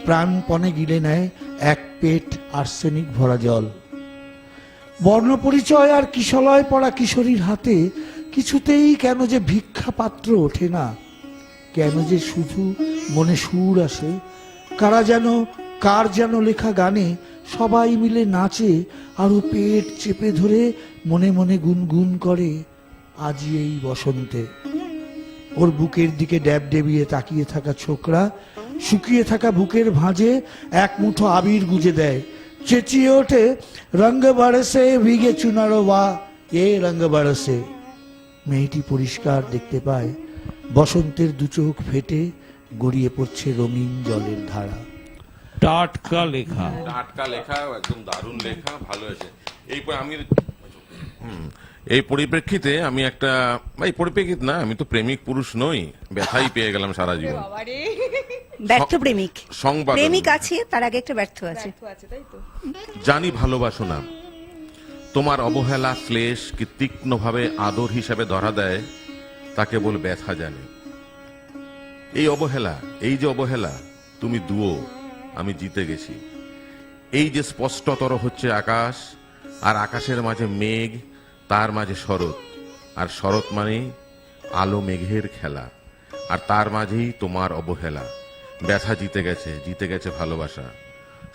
প্রাণপণে গিলে নেয় এক পেট আর্সেনিক ভরা জল। বর্ণপরিচয় আর কিশলয় পড়া কিশোরীর হাতে কিছুতেই কেন যে ভিক্ষা পাত্র ওঠে না, কেন যে শুধু মনে সুর আসে। কার যেন লেখা গানে সবাই মিলে নাচে, আরো পেট চেপে ধরে মনে মনে গুনগুন করে আজি এই বসন্তে। ওর বুকের দিকে ড্যাব ডেবিয়ে তাকিয়ে থাকা ছোকরা শুকিয়ে থাকা বুকের ভাঁজে এক মুঠো আবির গুজে দেয়, চেঁচিয়ে ওঠে, রঙ্গ বরসে ভিগে চুনারো বা এ রঙ্গ বরসে। মেয়েটি পরিষ্কার দেখতে পায় বসন্তের দুচোখ ফেটে গড়িয়ে পড়ছে রঙিন জলের ধারা। টাটকা লেখা। টাটকা লেখা, একদম দারুণ লেখা, ভালো হয়েছে। এই পরিপ্রেক্ষিতে আমি একটা, এই পরিপ্রেক্ষিত না, আমি তো প্রেমিক পুরুষ নই, ব্যথাই পেয়ে গেলাম সারা জীবন। বাবারে, ব্যর্থ প্রেমিক, সংবাদ প্রেমিক আছে, তার আগে একটা ব্যর্থ আছে। আছে তাই তো। জানি ভালোবাসো না, তোমার অবহেলা শ্লেষ কি তীক্ষ্ণভাবে আদর হিসাবে ধরা দেয়, তা কেবল ব্যথা জানে। এই অবহেলা, এই যে অবহেলা, তুমি দুও, আমি জিতে গেছি। এই যে স্পষ্টতর হচ্ছে আকাশ, আর আকাশের মাঝে মেঘ, তার মাঝে শরৎ, আর শরৎ মানে আলো মেঘের খেলা, আর তার মাঝেই তোমার অবহেলা। ব্যথা জিতে গেছে, জিতে গেছে ভালোবাসা।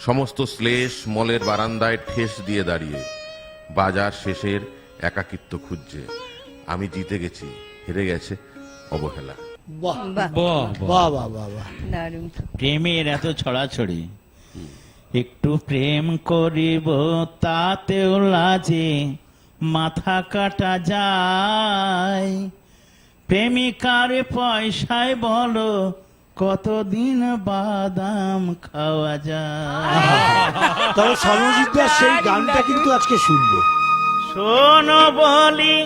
সমস্ত শ্লেষ মলের বারান্দায় ঠেস দিয়ে দাঁড়িয়ে, বাজার শেষের একাকিত্ব খুঁজছে। আমি জিতে গেছি, হেরে গেছে অবহেলা। বাহ বাহ, বাহ, বাহ বাহ বাহ বাহ। দারুণ। প্রেমের এত ছড়াছড়ি, একটু প্রেম করিব তাতেও লাজে মাথা কাটা যায়। প্রেমিকার পয়সায় বলো কতদিন বাদাম খাওয়া যায়। তবে সর্বজিৎ দাস সেই গানটা কিন্তু আজকে শুনবো। শোনো বলি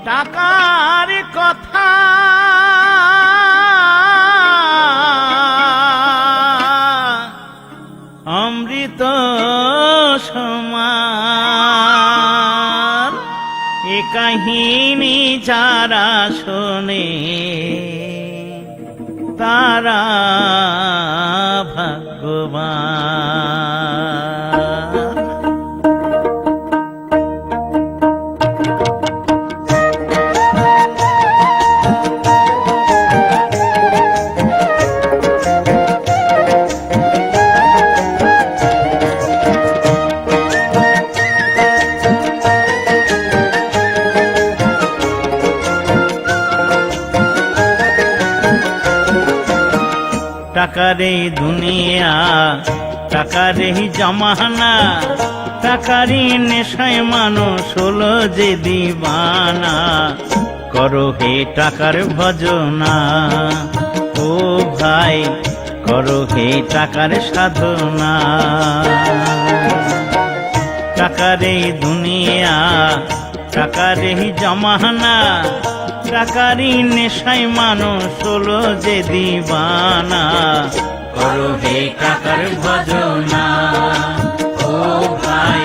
টাকার কথা, অমৃত সমান। এ কাহিনী যারা শোনে তারা ভাগ্যবান। টাকার এই দুনিয়া, টাকার এই জমানা, টাকারই নেশায় মানুষ হলো যে দিবানা। করো হে টাকার ভজনা, ও ভাই করো হে টাকার সাধনা। টাকার এই দুনিয়া, টাকার এই জমানা, টাকারই নেশায় মানুষ হলো যে দিবানা। করো হে টাকার ভজনা, ও ভাই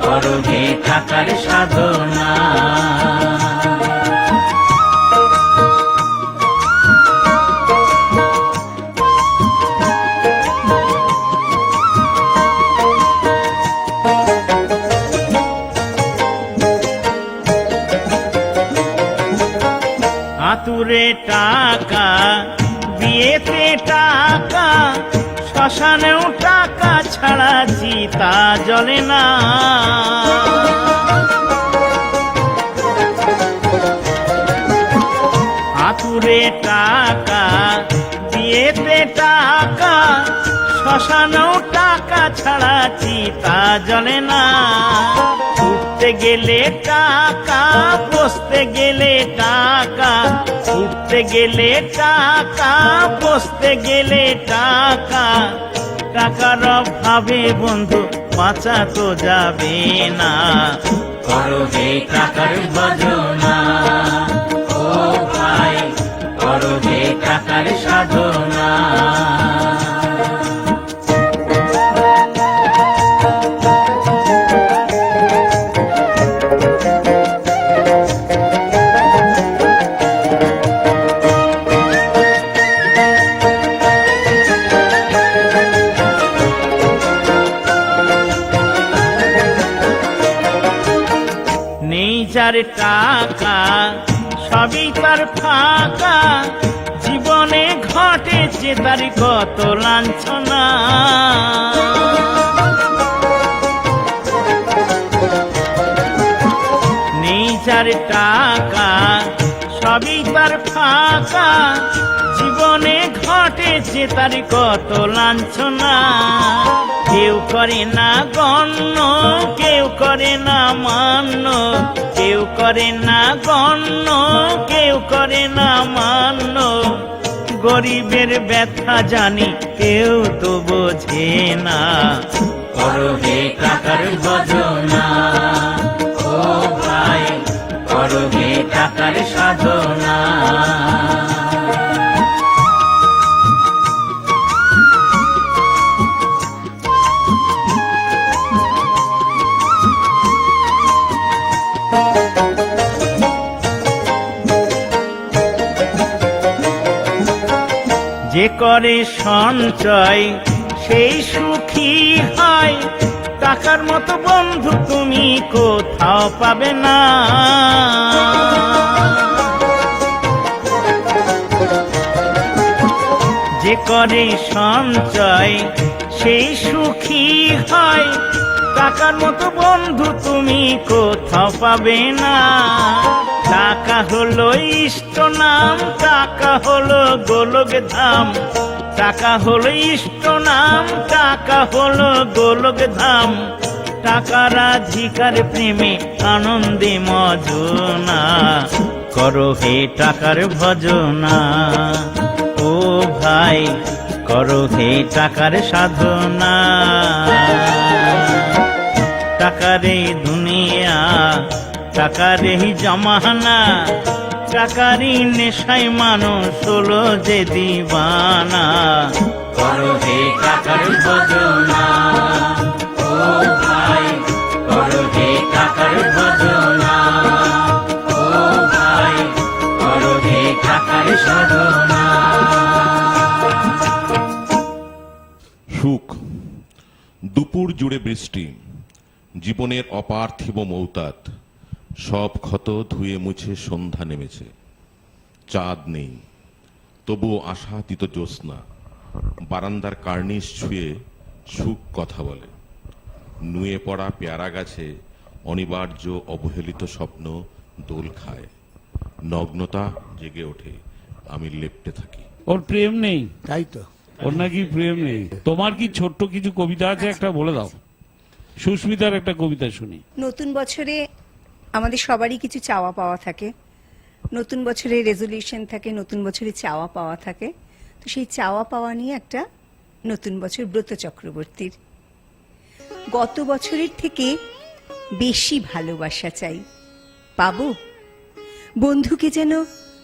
করো হে টাকার সাধনা। আতুরে টাকা, বিয়েতে টাকা, শ্মশানেও টাকা ছাড়া চিতা জ্বলে না। আতুরে টাকা, বিয়েতে টাকা, শ্মশানেও টাকা ছাড়া চিতা জ্বলে না। উঠতে গেলে টাকা, বসতে গেলে টাকা, উঠতে গেলে টাকা, বসতে গেলে টাকা। টাকার অভাবে বন্ধু বাঁচা তো যাবে না। করো হে টাকার ভজনা, ও ভাই করো হে টাকার সাধনা। যার টাকা সবই তার ফাঁকা, জীবনে ঘটেছে তার কত লাঞ্ছনা। নেই যার টাকা সবই তার ফাঁকা, জীবনে ঘটেছে তার কত লাঞ্ছনা। কেউ করে না গণ্য, কেউ করে না মান্য, কেউ করে না গণ্য, কেউ করে না মান্য। গরিবের ব্যথা জানি কেউ তো বোঝে না। করো হে টাকার ভজনা, ও ভাই করো হে টাকার সাধনা। যে করে সঞ্চয় সেই সুখী হয়, টাকার মতো বন্ধু তুমি কোথাও পাবে না। যে করে সঞ্চয় সেই সুখী হয়, টাকার মতো বন্ধু তুমি কোথাও পাবে না। টাকা হলো ইষ্ট নাম, টাকা হলো গোলক ধাম, টাকা হলো ইষ্ট নাম, টাকা হলো গোলক ধাম। টাকা রাধিকার প্রেমে আনন্দে মজনা। করো হে টাকার ভজনা, ও ভাই করো হে টাকার সাধনা। টাকার এই দুনিয়া, টাকার এই জমানা, টাকারই নেশায় মানুষ হলো যে দিবানা। করো হে টাকার ভজনা, ও ভাই করো হে টাকার ভজনা, ও ভাই করো হে টাকার সাধনা। সুখ, দুপুর জুড়ে বৃষ্টি, জীবনের অপার্থিব মৌতাত, সব ক্ষত ধুয়ে মুছে সন্ধ্যা নেমেছে। চাঁদ নেই, তবুও আশাতীত জ্যোৎস্না বারান্দার কার্নিশ ছুঁয়ে সুখ কথা বলে। নুয়ে পড়া পেয়ারা গাছে অনিবার্য অবহেলিত স্বপ্ন দোল খায়। নগ্নতা জেগে ওঠে, আমি লেপ্টে থাকি। ওর প্রেম নেই, তাই তো। ওর নাকি প্রেম নেই। তোমার কি ছোট্ট কিছু কবিতা আছে, একটা বলে দাও। সুস্মিতার একটা কবিতা শুনি। নতুন বছরে আমাদের সবারই কিছু চাওয়া পাওয়া থাকে, নতুন বছরে রেজলিউশন থাকে, নতুন বছরে চাওয়া পাওয়া থাকে। তো সেই চাওয়া পাওয়া নিয়ে একটা নতুন বছর ব্রত চক্রবর্তীর। গত বছরের থেকে বেশি ভালোবাসা চাই, পাবো? বন্ধুকে যেন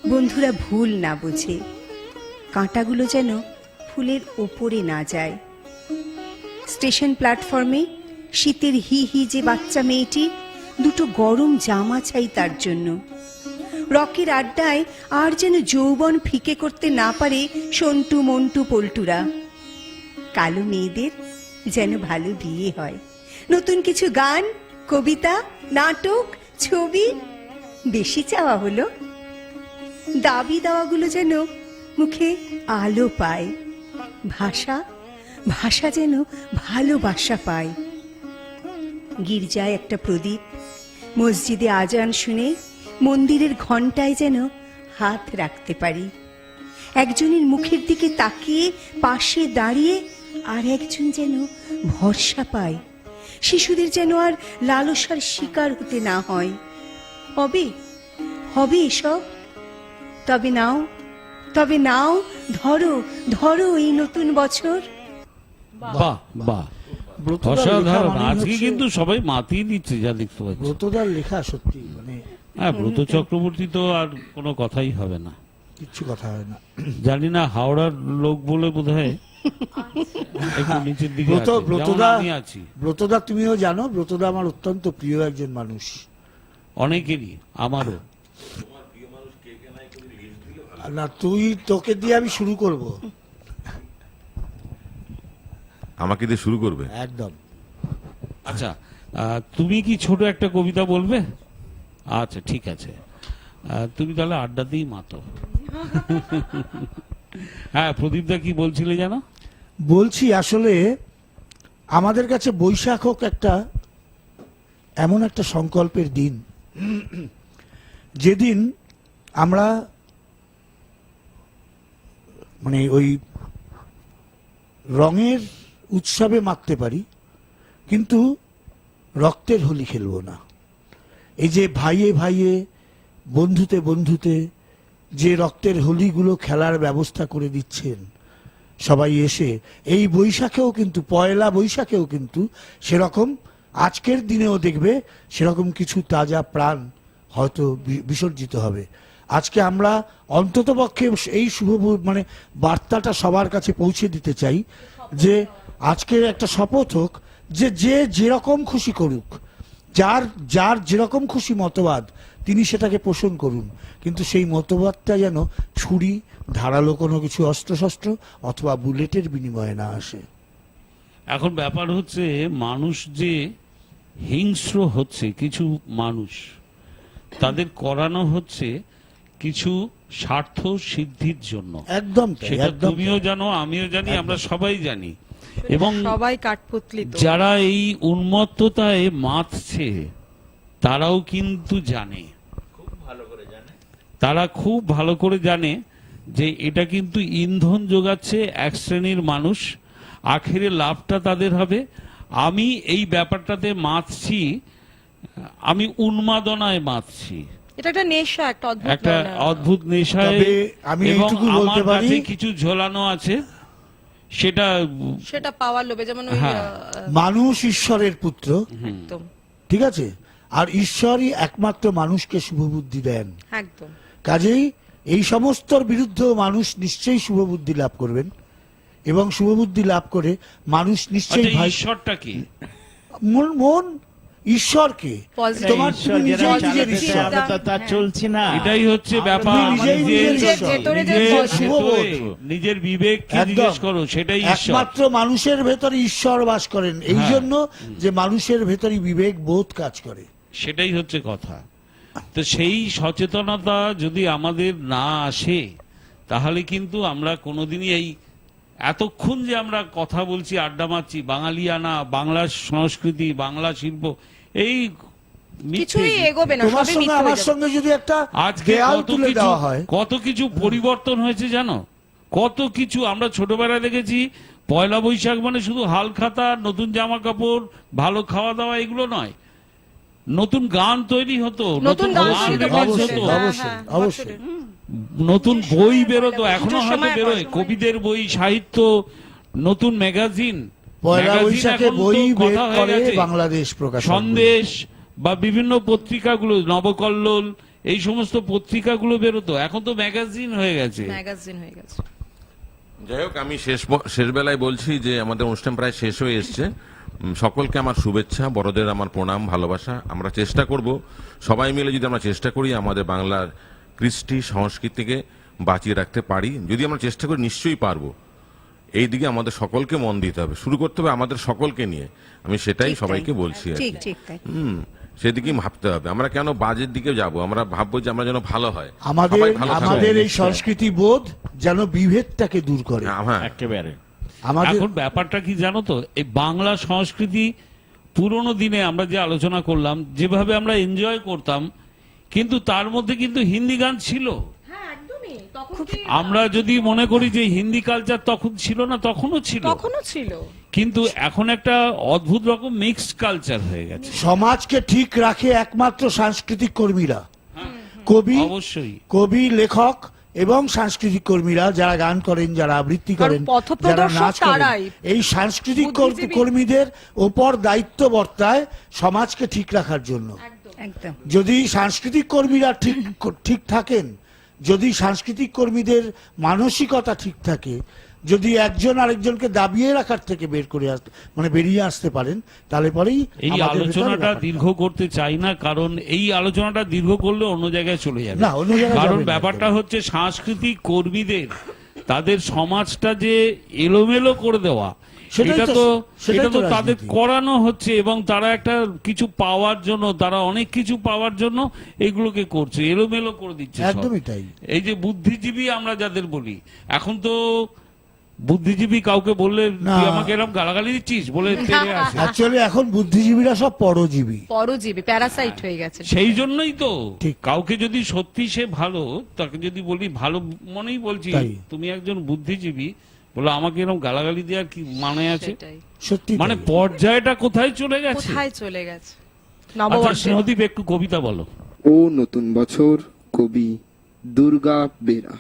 বন্ধুরা ভুল না বোঝে, কাঁটাগুলো যেন ফুলের ওপরে না যায়। স্টেশন প্ল্যাটফর্মে শীতের হি হি যে বাচ্চা মেয়েটি, দুটো গরম জামা চাই তার জন্য। রকের আড্ডায় আর যেন যৌবন ফিকে করতে না পারে সন্টু মন্টু পল্টুরা। কালো মেয়েদের যেন ভালো বিয়ে হয়। নতুন কিছু গান, কবিতা, নাটক, ছবি। বেশি চাওয়া হলো দাবি দাওয়াগুলো যেন মুখে আলো পায়। ভাষা ভাষা যেন ভালোবাসা পায়। গির্জায় একটা প্রদীপ, মসজিদে আজান শুনে মন্দিরের ঘন্টায় যেন হাত রাখতে পারি। একজনের মুখের দিকে তাকিয়ে পাশে দাঁড়িয়ে আর একজন যেন ভরসা পায়। শিশুদের যেন আর লালসার শিকার হতে না হয়। হবে হবে এসব? তবে নাও, তবে নাও, ধরো ধরো এই নতুন বছর। বাহ বাহ, ব্রতদার লেখা অসাধারণ। মানেই আজকে হচ্ছে- কিন্তু সবাই মাতিয়ে দিচ্ছে যা দেখতে পাচ্ছি। ব্রতদার লেখা সত্যি মানে হ্যাঁ, ব্রত চক্রবর্তী তো আর কোনো কথাই হবে না। কিচ্ছু কথা হয় না। জানি না হাওড়ার লোক বলে বোধহয় একটু নিচের দিকে আছে, যেমন ব্রতদা আমি আছি। ব্রতদা তুমিও জানো, ব্রতদা আমার অত্যন্ত প্রিয় একজন মানুষ। অনেকেরই, আমারও। না তুই, তোকে দিয়ে আমি শুরু করব। আমাকে দিয়ে শুরু করবে? একদম। আচ্ছা, তুমি কি ছোট একটা কবিতা বলবে? আচ্ছা ঠিক আছে, তুমি তাহলে আড্ডাতেই মাতো। হ্যাঁ, প্রদীপদা কি বলছিলে জানো? বলছি আসলে আমাদের কাছে বৈশাখ হোক একটা এমন একটা সংকল্পের দিন, যেদিন আমরা মানে ওই রঙের উৎসবে মাততে পারি, কিন্তু রক্তের হোলি খেলবো না। এই যে ভাইয়ে ভাইয়ে, বন্ধুতে বন্ধুতে যে রক্তের হোলিগুলো খেলার ব্যবস্থা করে দিচ্ছেন সবাই এসে, এই বৈশাখেও কিন্তু, পয়লা বৈশাখেও কিন্তু সেরকম আজকের দিনেও দেখবে সেরকম কিছু তাজা প্রাণ হয়তো বিসর্জিত হবে। আজকে আমরা অন্ততপক্ষে এই মানে বার্তাটা সবার কাছে পৌঁছে দিতে চাই যে আজকে একটা শপথ হোক যে যে যেরকম খুশি করুক, যার যার যেরকম খুশি মতবাদ তিনি সেটাকে পোষণ করুন, কিন্তু সেই মতবাদটা যেন ছুরি, ধারালো কোনো কিছু অস্ত্রশস্ত্র অথবা বুলেটের বিনিময়ে না আসে। এখন ব্যাপার হচ্ছে, মানুষ যে হিংস্র হচ্ছে, কিছু মানুষ তাদের করানো হচ্ছে কিছু স্বার্থ সিদ্ধির জন্য। একদম তাই, সেটা একদম তুমিও তাই। জানো, আমিও জানি, আমরা সবাই জানি। এবং সবাই কাঠপুতলি তো। যারা এই উন্মত্ততায় মাতছে তারাও কিন্তু জানে, তারা খুব ভালো করে জানে যে এটা কিন্তু ইন্ধন যোগাচ্ছে এক শ্রেণীর মানুষ, আখেরে লাভটা তাদের হবে। আমি এই ব্যাপারটাতে মাতছি, আমি উন্মাদনায় মাতছি, এটা একটা নেশা, একটা অদ্ভুত একটা নেশা। অদ্ভুত নেশায়। তবে আমি এবং এইটুকু আমার বলতে পারি, কাছে কিছু ঝোলানো আছে, সেটা সেটা পাওয়ার লোভে, যেমন ওই হ্যাঁ। মানুষ ঈশ্বরের পুত্র, একদম ঠিক আছে, আর ঈশ্বরই একমাত্র মানুষকে শুভবুদ্ধি দেন। একদম। কাজেই এই সমস্তর বিরুদ্ধেও মানুষ নিশ্চয়ই শুভবুদ্ধি লাভ করবেন, এবং শুভবুদ্ধি লাভ করে মানুষ নিশ্চয়ই আচ্ছা, ভাই ঈশ্বরটা কি? মন ঈশ্বরকে Positive. তোমার তুমি ঈশ্বর নিজেই যারা নিজের চালাতে ঈশ্বর। চায়, আমরা তো তা চলছি না। এটাই হচ্ছে ব্যাপার। তুমি নিজেই নিজের ঈশ্বর। ভেতরে যে নিজের শুভবোধ। ভেতরে, নিজের বিবেককে একদম। জিজ্ঞেস করো, সেটাই ঈশ্বর। একমাত্র মানুষের ভেতরে ঈশ্বর বাস করেন, এই হ্যাঁ। জন্য যে মানুষের ভেতরে বিবেক বোধ কাজ করে। সেটাই হচ্ছে কথা। তো সেই সচেতনতা যদি আমাদের না আসে, তাহলে কিন্তু আমরা কোনোদিনই এই এতক্ষণ যে আমরা কথা বলছি, আড্ডা মারছি, বাঙালিয়ানা, বাংলা সংস্কৃতি, বাংলা শিল্প, এই মিথ্যে। কিছুই এগোবে না, তোমার সবই সঙ্গে মিথ্যে আমার হয়ে যাবে। সঙ্গে যদি একটা আজকে দেয়াল কত তুলে কিছু, দেওয়া হয়, কত কিছু পরিবর্তন হয়েছে জানো? কত কিছু আমরা ছোটবেলায় দেখেছি। পয়লা বৈশাখ মানে শুধু হালখাতা, নতুন জামা কাপড়, ভালো খাওয়া দাওয়া, এগুলো নয়, নতুন গান তৈরি হতো, নতুন গান তৈরি হতো, release অবশ্যই, হতো, অবশ্যই, অবশ্যই। নতুন বই বেরোতো, এখনো পুজোর হয়তো সময় বেরোয়, কবিদের বই, সাহিত্য, নতুন ম্যাগাজিন। পয়লা ম্যাগাজিন বৈশাখে এখন তো বই বের কথা হয়ে করে গেছে। বাংলাদেশ প্রকাশ। সন্দেশ বা বিভিন্ন পত্রিকাগুলো, নবকল্লোল, এই সমস্ত পত্রিকাগুলো বেরোতো, এখন তো ম্যাগাজিন হয়ে গেছে। ম্যাগাজিন হয়ে গেছে। যাই হোক, আমি শেষ বেলায় বলছি যে আমাদের অনুষ্ঠান প্রায় শেষ হয়ে এসছে। সকলকে আমার শুভেচ্ছা, বড়দের আমার প্রণাম, ভালোবাসা। আমরা চেষ্টা করব, সবাই মিলে যদি আমরা চেষ্টা করি আমাদের বাংলার কৃষ্টি সংস্কৃতিকে বাঁচিয়ে রাখতে পারি, যদি আমরা চেষ্টা করি নিশ্চয়ই পারবো। এই দিকে আমাদের সকলকে মন দিতে হবে, শুরু করতে হবে আমাদের সকলকে নিয়ে। আমি সেটাই ঠিক তাই। সবাইকে বলছি আর ঠিক কি। ঠিক তাই। সেদিকেই ভাবতে হবে। আমরা কেন বাজের দিকে যাব? আমরা ভাববো যে আমরা যেন ভালো হয়, আমাদের সবাই ভালো থাকবে। আমাদের এই সংস্কৃতি বোধ যেন বিভেদটাকে দূর করে। হ্যাঁ, একেবারে আমাদের এখন ব্যাপারটা কি জানো তো, এই বাংলা সংস্কৃতি পুরোনো দিনে আমরা যে আলোচনা করলাম, যেভাবে আমরা এনজয় করতাম, কিন্তু তার মধ্যে কিন্তু হিন্দি গান ছিল। আমরা যদি মনে করি যে হিন্দি কালচার তখন ছিল না, তখনও ছিল, তখনও ছিল। কিন্তু এখন একটা অদ্ভুত রকম মিক্সড কালচার হয়ে গেছে। সমাজকে ঠিক রাখে একমাত্র সাংস্কৃতিক কর্মীরা, কবি, অবশ্যই কবি, লেখক এবং সাংস্কৃতিক কর্মীরা, যারা গান করেন, যারা আবৃত্তি করেন, কারণ পথপ্রদর্শক যারা নাচ করেন, তারাই। এই সাংস্কৃতিক বুদ্ধিজীবী। কর্মীদের ওপর দায়িত্ব বর্তায় সমাজকে ঠিক রাখার জন্য। একদম। যদি সাংস্কৃতিক কর্মীরা ঠিক থাকেন, যদি সাংস্কৃতিক কর্মীদের মানসিকতা ঠিক থাকে, যদি একজন আরেকজনকে দাবিয়ে রাখার থেকে বেরিয়ে আসতে পারেন, তাহলে পরেই এই আমাদের ভেতরে আলোচনাটা ব্যাপারটা- দীর্ঘ করতে চাই না, কারণ এই আলোচনাটা দীর্ঘ করলে অন্য জায়গায় চলে যাবে। না, অন্য জায়গায় কারণ যাবে না, ব্যাপারটা একদম। হচ্ছে সাংস্কৃতিক কর্মীদের তাদের সমাজটা যে এলোমেলো করে দেওয়া, সেটাই এটা তো- তো সেটাই এটা তো তো তাদের রাজনীতি। করানো হচ্ছে, এবং তারা একটা কিছু পাওয়ার জন্য, তারা অনেক কিছু পাওয়ার জন্য এগুলোকে করছে, এলোমেলো করে দিচ্ছে সব। একদমই তাই। এই যে বুদ্ধিজীবী আমরা যাদের বলি, এখন তো বুদ্ধিজীবী কাউকে বললে না। তুই আমাকে এরকম গালাগালি দিচ্ছিস বলে তেড়ে আসে। অ্যাকচুয়ালি এখন বুদ্ধিজীবীরা সব পরজীবী। পরজীবী, প্যারাসাইট হয়ে গেছে। সেই জন্যই তো ঠিক। কাউকে যদি সত্যি সে ভালো, তাকে যদি বলি ভালো মনেই বলছি, তাই। তুমি একজন বুদ্ধিজীবী, বলে আমাকে এরকম গালাগালি দেওয়ার কি মানে আছে? সেটাই। সত্যি মানে তাই। পর্যায়টা কোথায় চলে গেছে? কোথায় চলে গেছে? আচ্ছা, নববর্ষে স্নেহদীপ একটু কবিতা বলো। ও নতুন বছর, কবি দুর্গা বেরা।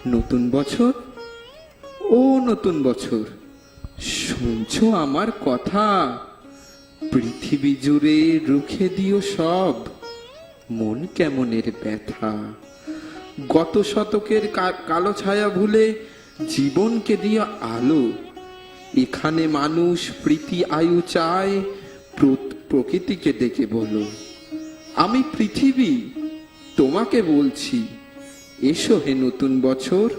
নতুন বছর, ও নতুন বছর, শুনছো আমার কথা? পৃথিবী জুড়ে রুখে দিও সব মন কেমনের ব্যথা। গত শতকের কালো ছায়া ভুলে জীবনকে দিয়ে আলো। এখানে মানুষ প্রীতি আয়ু চায়, প্রকৃতিকে ডেকে বলো আমি পৃথিবী তোমাকে বলছি, এসো হে নতুন বছর,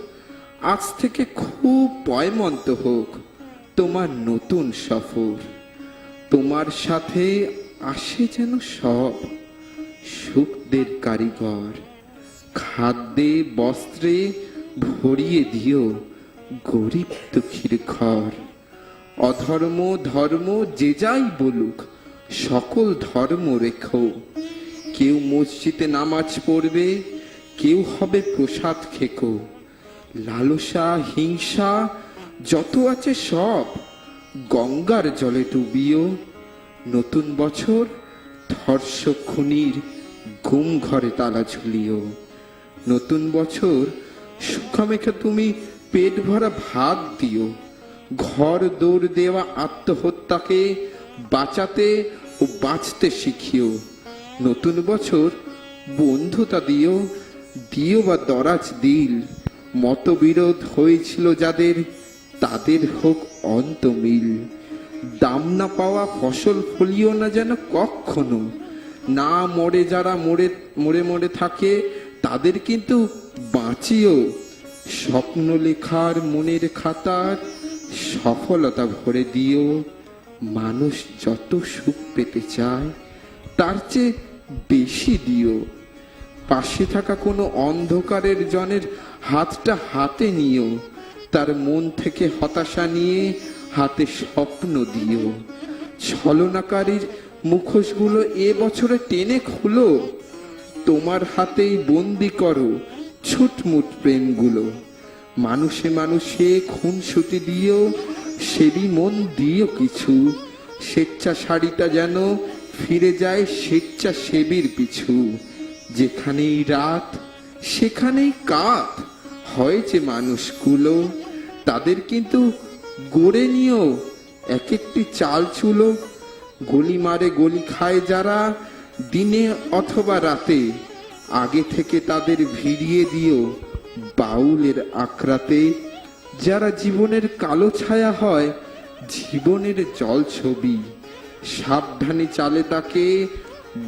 আজ থেকে খুব পয়মন্ত হোক তোমার নতুন সফর। তোমার সাথে আসে যেন সব সুখদের কারিগর, খাদ্যে বস্ত্রে ভরিয়ে দিও গরিব দুঃখীর ঘর। অধর্ম ধর্ম যে যাই বলুক, সকল ধর্ম রেখো। কেউ মসজিদে নামাজ পড়বে, কেউ হবে প্রসাদ খেকো। লালসা হিংসা যত আছে সব গঙ্গার জলে ডুবিও। নতুন বছর ধর্ষক খুনির গুম ঘরে তালা ঝুলিও। নতুন বছর সুখামেখে তুমি পেট ভরা ভাত দিও। ঘর দৌড় দেওয়া আত্মহত্যাকে বাঁচাতে ও বাঁচতে শিখিও। নতুন বছর বন্ধুতা দিও, দিও বা দরাজ দিল। মতবিরোধ হয়েছিল যাদের, তাদের হোক অন্তমিল। দাম না পাওয়া ফসল ফলিও না যেন কখনো, না মরে যারা মরে মরে মরে থাকে তাদের কিন্তু বাঁচিও। স্বপ্ন লেখার মনের খাতার সফলতা ভরে দিও। মানুষ যত সুখ পেতে চায় তার চেয়ে বেশি দিও। পাশে থাকা কোনো অন্ধকারের জনের হাতটা হাতে নিও। তার মন থেকে হতাশা নিয়ে হাতে স্বপ্ন দিও। ছলনাকারীর মুখোশগুলো এ বছরে টেনে খুলো। তোমার হাতেই বন্দি করো ছুটমুট প্রেমগুলো। মানুষে মানুষে খুনসুটি দিও, সেবি মন দিও কিছু। স্বেচ্ছাসারিতা যেন ফিরে যায় স্বেচ্ছাসেবীর পিছু। যেখানেই রাত সেখানেই কাত হয়েছে মানুষগুলো, তাদের কিন্তু গড়ে নিও এক একটি চাল চুলো। গলি মারে গলি খায় যারা দিনে অথবা রাতে, আগে থেকে তাদের ভিড়িয়ে দিও বাউলের আক্রাতে। যারা জীবনের কালো ছায়া হয় জীবনের জল ছবি, সাবধানে চালে তাকে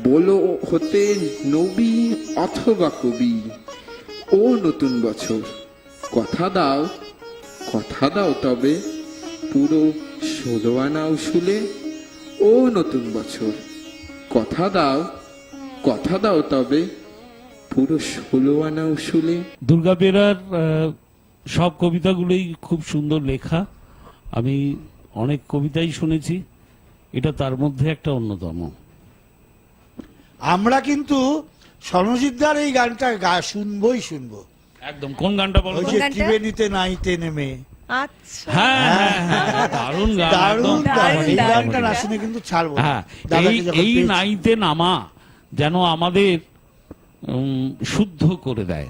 বলো হতে নবী অথবা কবি। ও নতুন বছর কথা দাও, কথা দাও তবে পুরো 16 আনা উসুলে। ও নতুন বছর কথা দাও, কথা দাও তবে পুরো 16 আনা উসুলে। দুর্গা বেরার সব কবিতাগুলোই খুব সুন্দর লেখা। আমি অনেক কবিতাই শুনেছি, এটা তার মধ্যে একটা অন্যতম। আমরা কিন্তু সনজিৎদার এই গানটা শুনবই শুনবো। একদম। কোন গানটা বলো ওই তো? যে গানটা? ত্রিবেণীতে নাইতে নেমে, আচ্ছা, হ্যাঁ হ্যাঁ, হ্যাঁ, দারুণ গান, দারুণ একদম। গান। এই দারুণ গানটা না গান। শুনে কিন্তু ছাড়বো না। হ্যাঁ, দাদাকে যখন এই পেয়েছি। নাইতে নামা যেন আমাদের শুদ্ধ করে দেয়।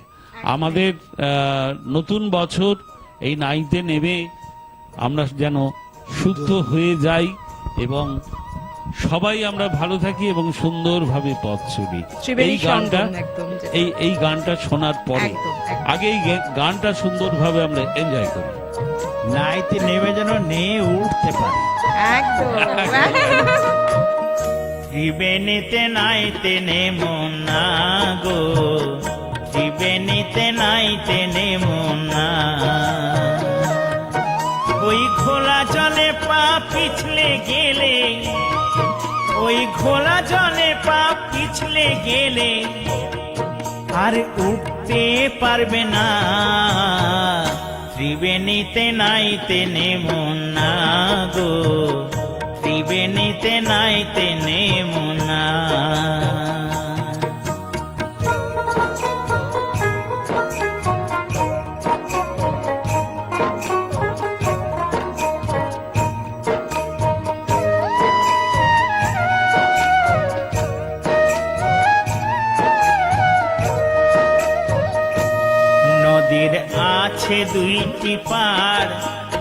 আমাদের নতুন বছর এই নাইতে নেমে আমরা যেন শুদ্ধ হয়ে যাই এবং সবাই আমরা ভালো থাকি এবং সুন্দরভাবে পথ চলি। ত্রিবেণী এই গানটা সঙ্গম একদম যেটা। এই গানটা শোনার পরে একদম, একদম। আগে এই গানটা সুন্দরভাবে আমরা এনজয় করি। নাইতে নেমে যেন নিয়ে উঠতে পারে। একদম। ত্রিবেণীতে নাইতে নেমো না গো, ত্রিবেণীতে নাইতে নেমো না। ওই খোলা জলে পা পিছলে গেলে, ওই খোলা জলে পা পিছলে গেলে আর উঠতে পারবে না। ত্রিবেণীতে নাইতে নেমো না গো, ত্রিবেণীতে নাইতে নেমো না। নদীর আছে দুইটি পার,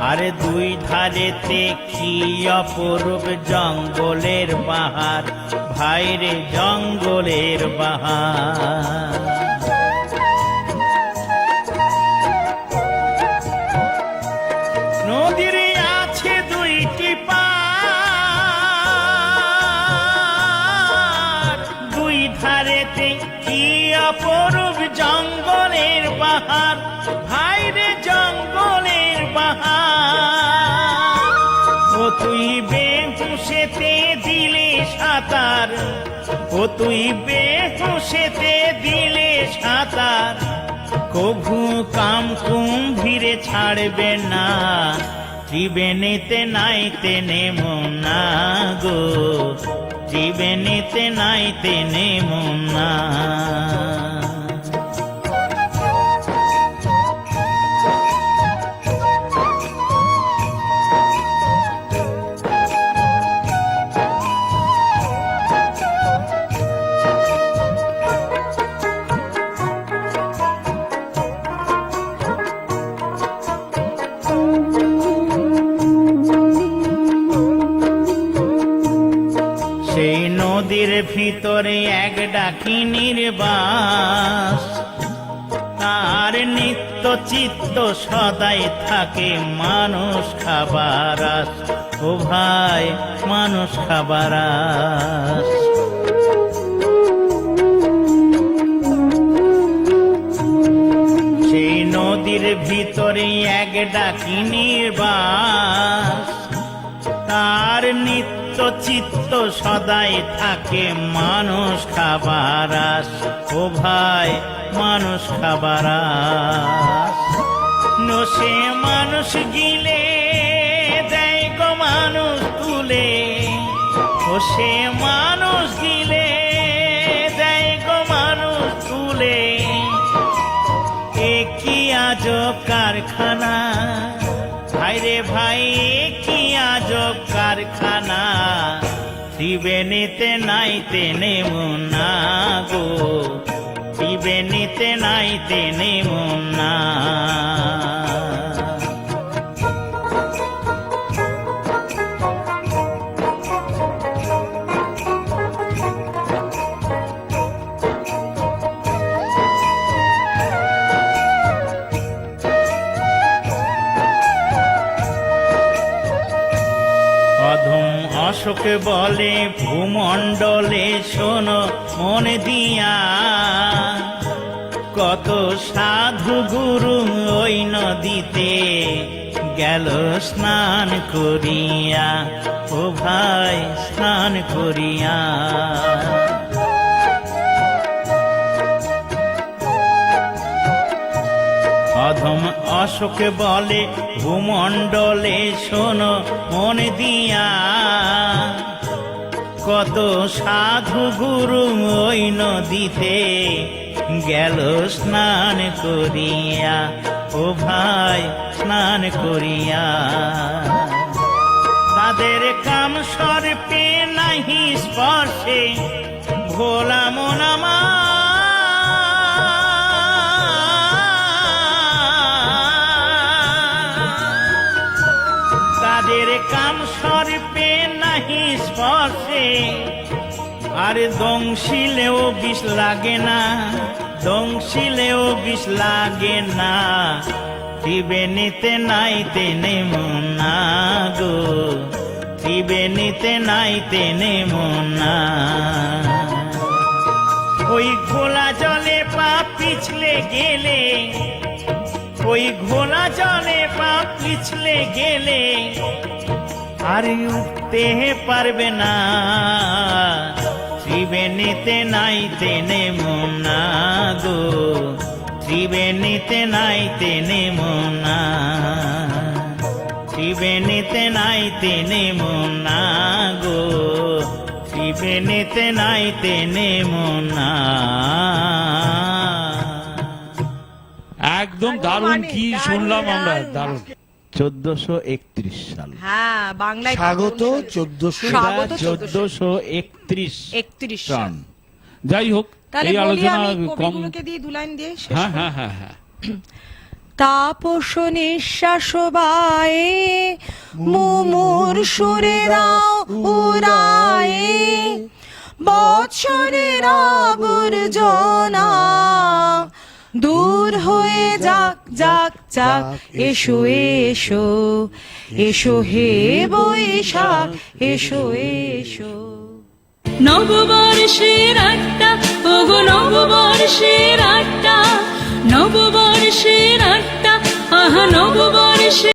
আর দুই ধারেতে কি অপরূপ জঙ্গলের বাহার, ভাইরে জঙ্গলের বাহার। নদীর আছে দুইটি পার, দুই ধারেতে কি অপরূপ জঙ্গলের বাহার, ভাইরে জঙ্গলের বাহার। ও তুই বেহুশেতে দিলে সাঁতার, ও তুই বেহুশেতে দিলে সাঁতার, কভু কাম কুম্ভীরে ছাড়বে না। ত্রিবেণীতে নাইতে নেমো না গো, ত্রিবেণীতে নাইতে নেমো না। সেই নদীর ভিতরে এক ডাকিনীর বাস, তার নিত্য চিত্ত সদাই থাকে মানুষ খাবার আস। ও ভাই মানুষ খাবার আস। সেই নদীর ভিতরে এক ডাকিনীর বাস, তার নিত্য চিত্ত সদাই থাকে মানুষ খাবার আস। ও ভাই মানুষ খাবার আস। সে মানুষ গিলে দেয় গো মানুষ তুলে। ও সে মানুষ গিলে দেয় গো মানুষ তুলে। এ কি আজব কারখানা, ভাইরে ভাই এ কি আজব কারখানা। ত্রিবেণীতে নাইতে নেমুনা গো, ত্রিবেণীতে নাইতে নেমুনা। অধম অশোক বলে ভূমণ্ডলে শোনো মন দিয়া। কত সাধু গুরু ওই নদীতে গেল স্নান করিয়া। ও ভাই স্নান করিয়া। অধম অশোক বলে ভূমণ্ডলে শোনো মন দিয়া। কত সাধু গুরু ওই নদীতে গেল স্নান করিয়া। ও ভাই স্নান করিয়া। তাদের কাম সর্পে নাহি স্পর্শে ভোলা মন আমার। তাদের কাম সর্পে নাহি স্পর্শে। আর দংশিলেও বিষ লাগে না, দংশিলেও বিষ লাগে না। ত্রিবেণীতে নাইতে নেমুনা গো, ত্রিবেণীতে নাইতে নেমুনা। ওই ঘোলা জলে পা পিছলে গেলে, ওই ঘোলা জলে পা পিছলে গেলে আর উঠতে পারবে না। ত্রিবেণীতে নাইতে নেমুনা গো, ত্রিবেণীতে নাইতে নেমুনা। ত্রিবেণীতে নাইতে নেমুনা গো, ত্রিবেণীতে নাইতে নেমুনা। একদম দারুণ, কি শুনলাম আমরা, দারুণ। 1431 সাল। হ্যাঁ বাংলায় স্বাগত 1400। স্বাগত 1431 31 টন। যাই হোক, তাহলে এই বলি আলোচনা আমি কম। কবিগুলোকে দিয়ে দু লাইন দিয়ে শেষ হ্যাঁ করি। হ্যাঁ হ্যাঁ হ্যাঁ। তাপস নিঃশ্বাস বায়ে মুমুর সুরেরা উড়ায়ে। বৎসরের আবর্জনা দূর হয়ে যাক যাক যাক। এসো এসো এসো হে বৈশাখ, এসো এসো। নববর্ষের আড্ডা, ওগো নববর্ষের আড্ডা, নববর্ষের আড্ডা, আহা নববর্ষের